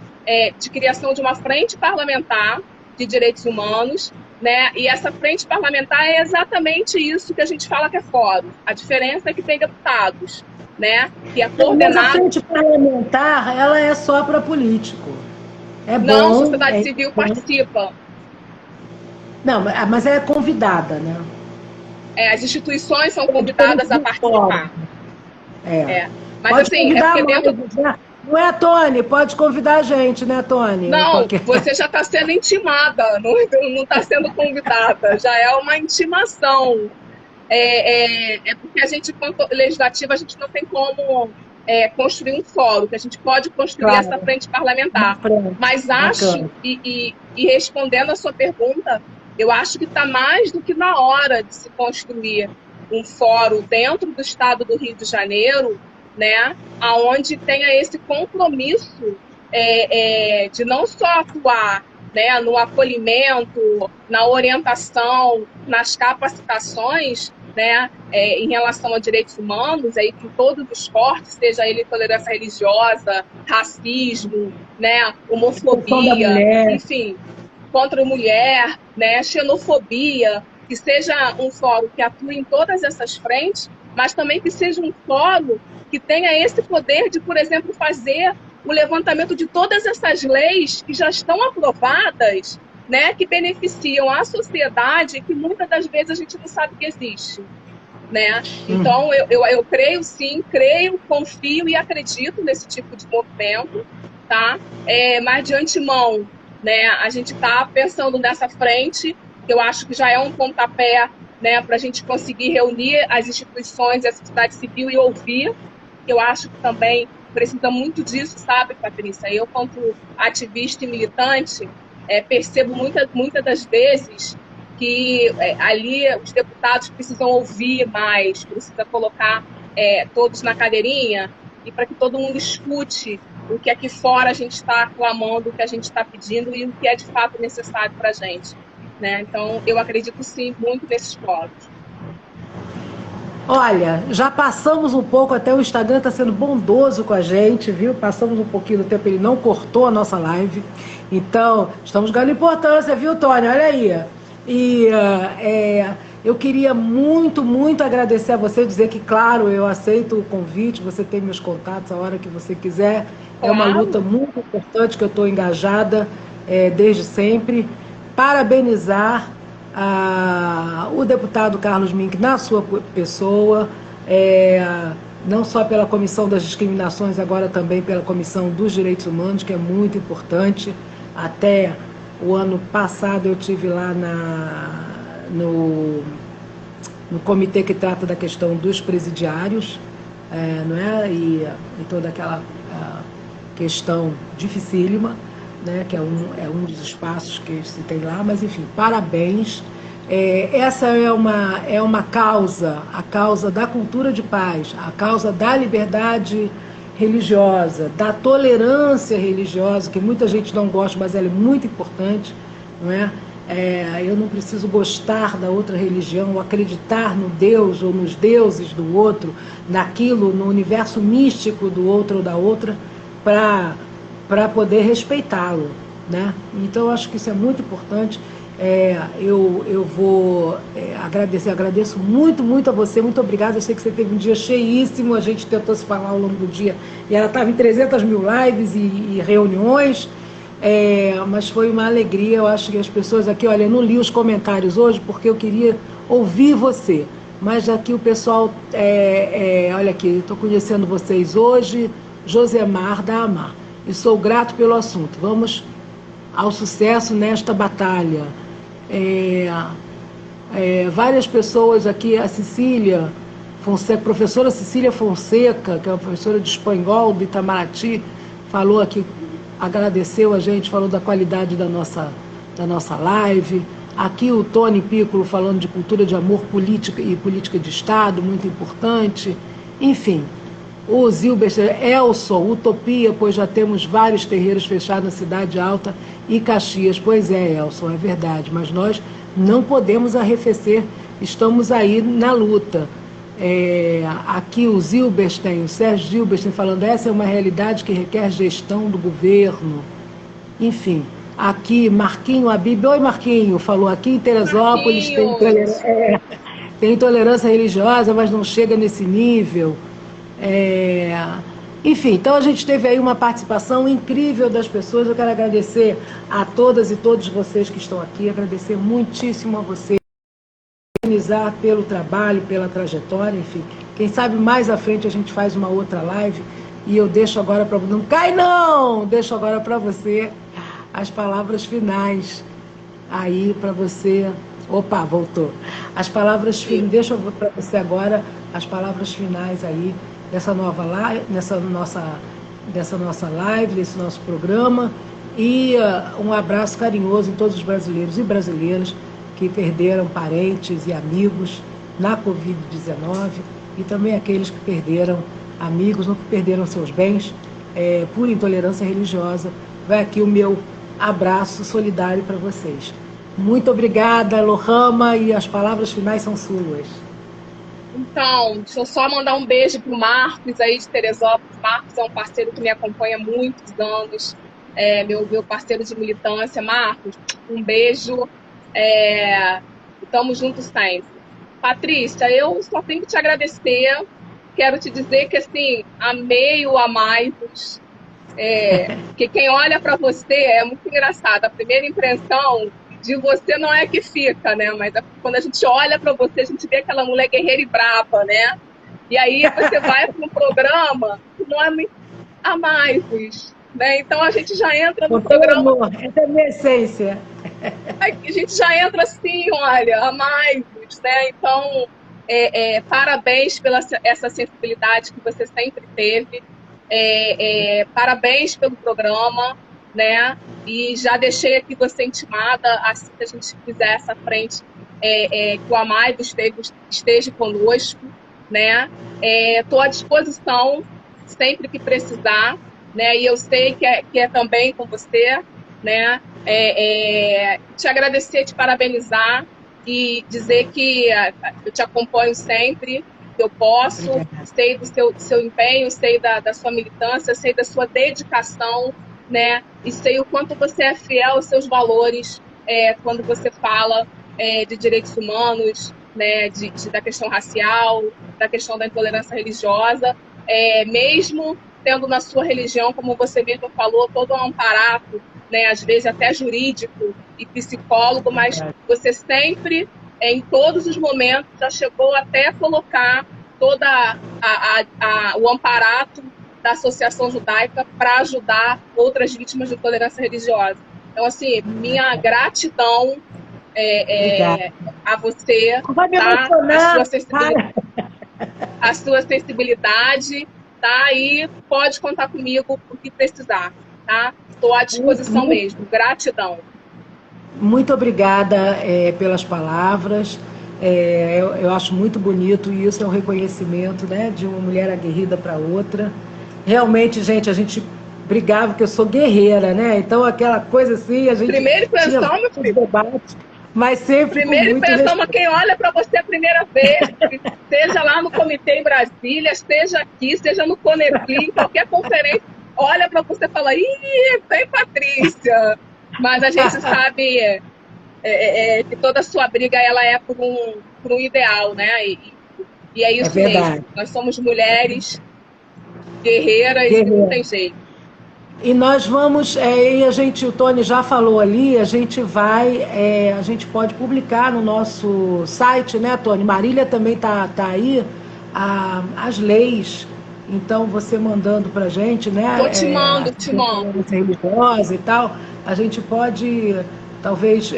de criação de uma frente parlamentar de direitos humanos, né? E essa frente parlamentar é exatamente isso que a gente fala que é fórum. A diferença é que tem deputados, né? Que é coordenado. Mas a frente parlamentar, ela é só para político. É bom. Não, a sociedade civil participa. Não, mas é convidada, né? As instituições são convidadas a participar. Mas pode assim, é porque dentro... né? Não é, Tony? Pode convidar a gente, né, Tony? Não, você já está sendo intimada, não está sendo convidada, já é uma intimação. Porque a gente, quanto legislativa, a gente não tem como construir um fórum, que a gente pode construir essa frente parlamentar. Mas acho, e respondendo a sua pergunta, eu acho que está mais do que na hora de se construir um fórum dentro do estado do Rio de Janeiro, né, aonde tenha esse compromisso de não só atuar, né, no acolhimento, na orientação, nas capacitações, né, em relação a direitos humanos, aí com todos os cortes, seja ele intolerância religiosa, racismo, né, homofobia, enfim, contra a mulher, né, xenofobia, que seja um fórum que atue em todas essas frentes, mas também que seja um fórum que tenha esse poder de, por exemplo, fazer o levantamento de todas essas leis que já estão aprovadas, né, que beneficiam a sociedade e que muitas das vezes a gente não sabe que existe, né? Então, eu creio sim, confio e acredito nesse tipo de movimento, tá? Mas de antemão, né, a gente está pensando nessa frente, que eu acho que já é um pontapé, né, para a gente conseguir reunir as instituições, a sociedade civil e ouvir. Eu acho que também precisa muito disso, sabe, Patrícia? Eu, quanto ativista e militante, percebo muitas das vezes que ali os deputados precisam ouvir mais, precisa colocar todos na cadeirinha e para que todo mundo escute o que aqui fora a gente está clamando, o que a gente está pedindo e o que é de fato necessário para a gente, né? Então, eu acredito sim muito nesses fóruns. Olha, já passamos um pouco, até o Instagram está sendo bondoso com a gente, viu? Passamos um pouquinho do tempo, ele não cortou a nossa live. Então, estamos ganhando importância, viu, Tony? Olha aí. E eu queria muito, muito agradecer a você, dizer que, claro, eu aceito o convite, você tem meus contatos a hora que você quiser. É uma luta muito importante que eu estou engajada desde sempre. Parabenizar o deputado Carlos Mink na sua pessoa, não só pela Comissão das Discriminações, agora também pela Comissão dos Direitos Humanos, que é muito importante. Até o ano passado eu tive lá no comitê que trata da questão dos presidiários, não é? E toda aquela questão dificílima, né, que é um dos espaços que se tem lá, mas enfim, parabéns. Essa é uma causa, a causa da cultura de paz, a causa da liberdade religiosa, da tolerância religiosa, que muita gente não gosta, mas ela é muito importante, não é? Eu não preciso gostar da outra religião, ou acreditar no Deus ou nos deuses do outro, naquilo, no universo místico do outro ou da outra, para poder respeitá-lo, né? Então, eu acho que isso é muito importante. Eu vou agradeço muito, muito a você, muito obrigada. Eu sei que você teve um dia cheíssimo, a gente tentou se falar ao longo do dia, e ela estava em 300 mil lives e reuniões, mas foi uma alegria. Eu acho que as pessoas aqui, olha, eu não li os comentários hoje, porque eu queria ouvir você, mas aqui o pessoal, olha aqui, estou conhecendo vocês hoje, Josemar da Amar, e sou grato pelo assunto. Vamos ao sucesso nesta batalha. Várias pessoas aqui, a Cecília Fonseca, professora Cecília Fonseca, que é uma professora de espanhol do Itamaraty, falou aqui, agradeceu a gente, falou da qualidade da nossa live. Aqui o Tony Piccolo falando de cultura de amor, política e política de Estado, muito importante. Enfim, o Zilber, Elson, utopia, pois já temos vários terreiros fechados na Cidade Alta e Caxias. Pois é, Elson, é verdade, mas nós não podemos arrefecer, estamos aí na luta. Aqui o Zilberstein, o Sérgio Zilberstein falando, essa é uma realidade que requer gestão do governo. Enfim, aqui Marquinho Abib, oi Marquinho, falou aqui em Teresópolis tem intolerância religiosa, mas não chega nesse nível. Enfim, então a gente teve aí uma participação incrível das pessoas. Eu quero agradecer a todas e todos vocês que estão aqui, agradecer muitíssimo a vocês, parabenizar pelo trabalho, pela trajetória, enfim. Quem sabe mais à frente a gente faz uma outra live e eu deixo agora para você, não cai não, deixo agora para você as palavras finais aí para você. Opa, voltou. As palavras finais, deixa para você agora as palavras finais aí dessa nova live, dessa nossa live, desse nosso programa, e um abraço carinhoso em todos os brasileiros e brasileiras que perderam parentes e amigos na Covid-19 e também aqueles que perderam amigos ou que perderam seus bens por intolerância religiosa. Vai aqui o meu abraço solidário para vocês. Muito obrigada, Lohama, e as palavras finais são suas. Então, deixa eu só mandar um beijo pro Marcos aí de Teresópolis. Marcos é um parceiro que me acompanha há muitos anos, meu parceiro de militância. Marcos, um beijo, estamos juntos sempre. Patrícia, eu só tenho que te agradecer, quero te dizer que, assim, amei o Amai-vos, que quem olha para você é muito engraçado, a primeira impressão de você não é que fica, né? Mas quando a gente olha para você, a gente vê aquela mulher guerreira e brava, né? E aí você vai para um programa que não é muito Amai-vos, né? Então a gente já entra no programa. Amor, essa é a minha essência. A gente já entra assim, olha, Amai-vos, né? Então, parabéns pela essa sensibilidade que você sempre teve. Parabéns pelo programa, né? E já deixei aqui você intimada, assim que a gente fizer essa frente, que o Amai-vos esteja conosco, né? Estou à disposição sempre que precisar, né? E eu sei que é também com você, né? Te agradecer, te parabenizar e dizer que eu te acompanho sempre que eu posso, sei do seu empenho, sei da sua militância, sei da sua dedicação, né? E sei o quanto você é fiel aos seus valores quando você fala de direitos humanos, né? Da questão racial, da questão da intolerância religiosa, mesmo tendo na sua religião, como você mesmo falou, todo um aparato, né? Às vezes até jurídico e psicólogo, mas você sempre, em todos os momentos, já chegou até a colocar toda o amparato da Associação Judaica para ajudar outras vítimas de intolerância religiosa. Então, assim, minha gratidão a você, tá? A sua sensibilidade, tá? E pode contar comigo o que precisar, tá? Estou à disposição mesmo. Gratidão. Muito obrigada pelas palavras. Eu acho muito bonito, e isso é um reconhecimento, né, de uma mulher aguerrida para outra. Realmente, gente, a gente brigava, porque eu sou guerreira, né? Então, aquela coisa assim, a gente primeira impressão, meu filho. Debates, mas sempre primeira com muito impressão, mas quem olha para você a primeira vez, seja lá no Comitê em Brasília, seja aqui, seja no Conefim, qualquer conferência, olha para você e fala, ih, tem Patrícia. Mas a gente sabe que toda a sua briga ela é por um ideal, né? E é isso mesmo. Nós somos mulheres guerreiras e não tem jeito. E nós vamos, o Tony já falou ali, a gente pode publicar no nosso site, né, Tony? Marília também tá aí, as leis. Então, você mandando pra gente, né? Eu te mando. Religiosa e tal, a gente pode, talvez,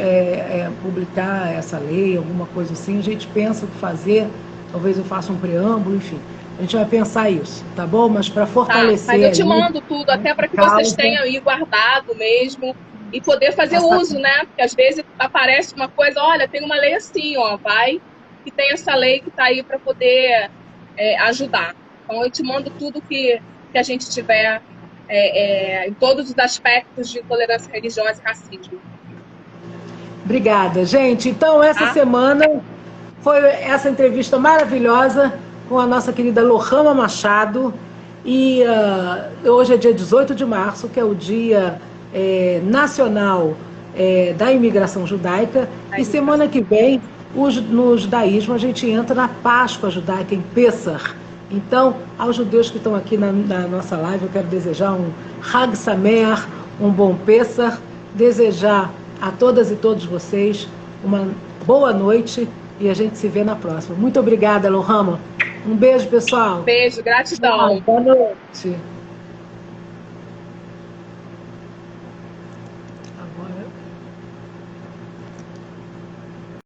publicar essa lei, alguma coisa assim. A gente pensa o que fazer, talvez eu faça um preâmbulo, enfim. A gente vai pensar isso, tá bom? Mas para fortalecer... Mas eu te mando tudo, até para que vocês tenham aí guardado mesmo e poder fazer uso, né? Porque às vezes aparece uma coisa, olha, tem uma lei assim, ó, vai, e tem essa lei que está aí para poder ajudar. Então eu te mando tudo que a gente tiver em todos os aspectos de intolerância religiosa e racismo. Obrigada, gente. Então, essa semana foi essa entrevista maravilhosa com a nossa querida Lohama Machado. E hoje é dia 18 de março, que é o Dia Nacional da Imigração Judaica. E semana que vem, no judaísmo, a gente entra na Páscoa judaica, em Pêssar. Então, aos judeus que estão aqui na nossa live, eu quero desejar um Hag Sameach, um bom Pêssar, desejar a todas e todos vocês uma boa noite e a gente se vê na próxima. Muito obrigada, Lohama. Um beijo, pessoal. Beijo, gratidão. Boa noite. Agora...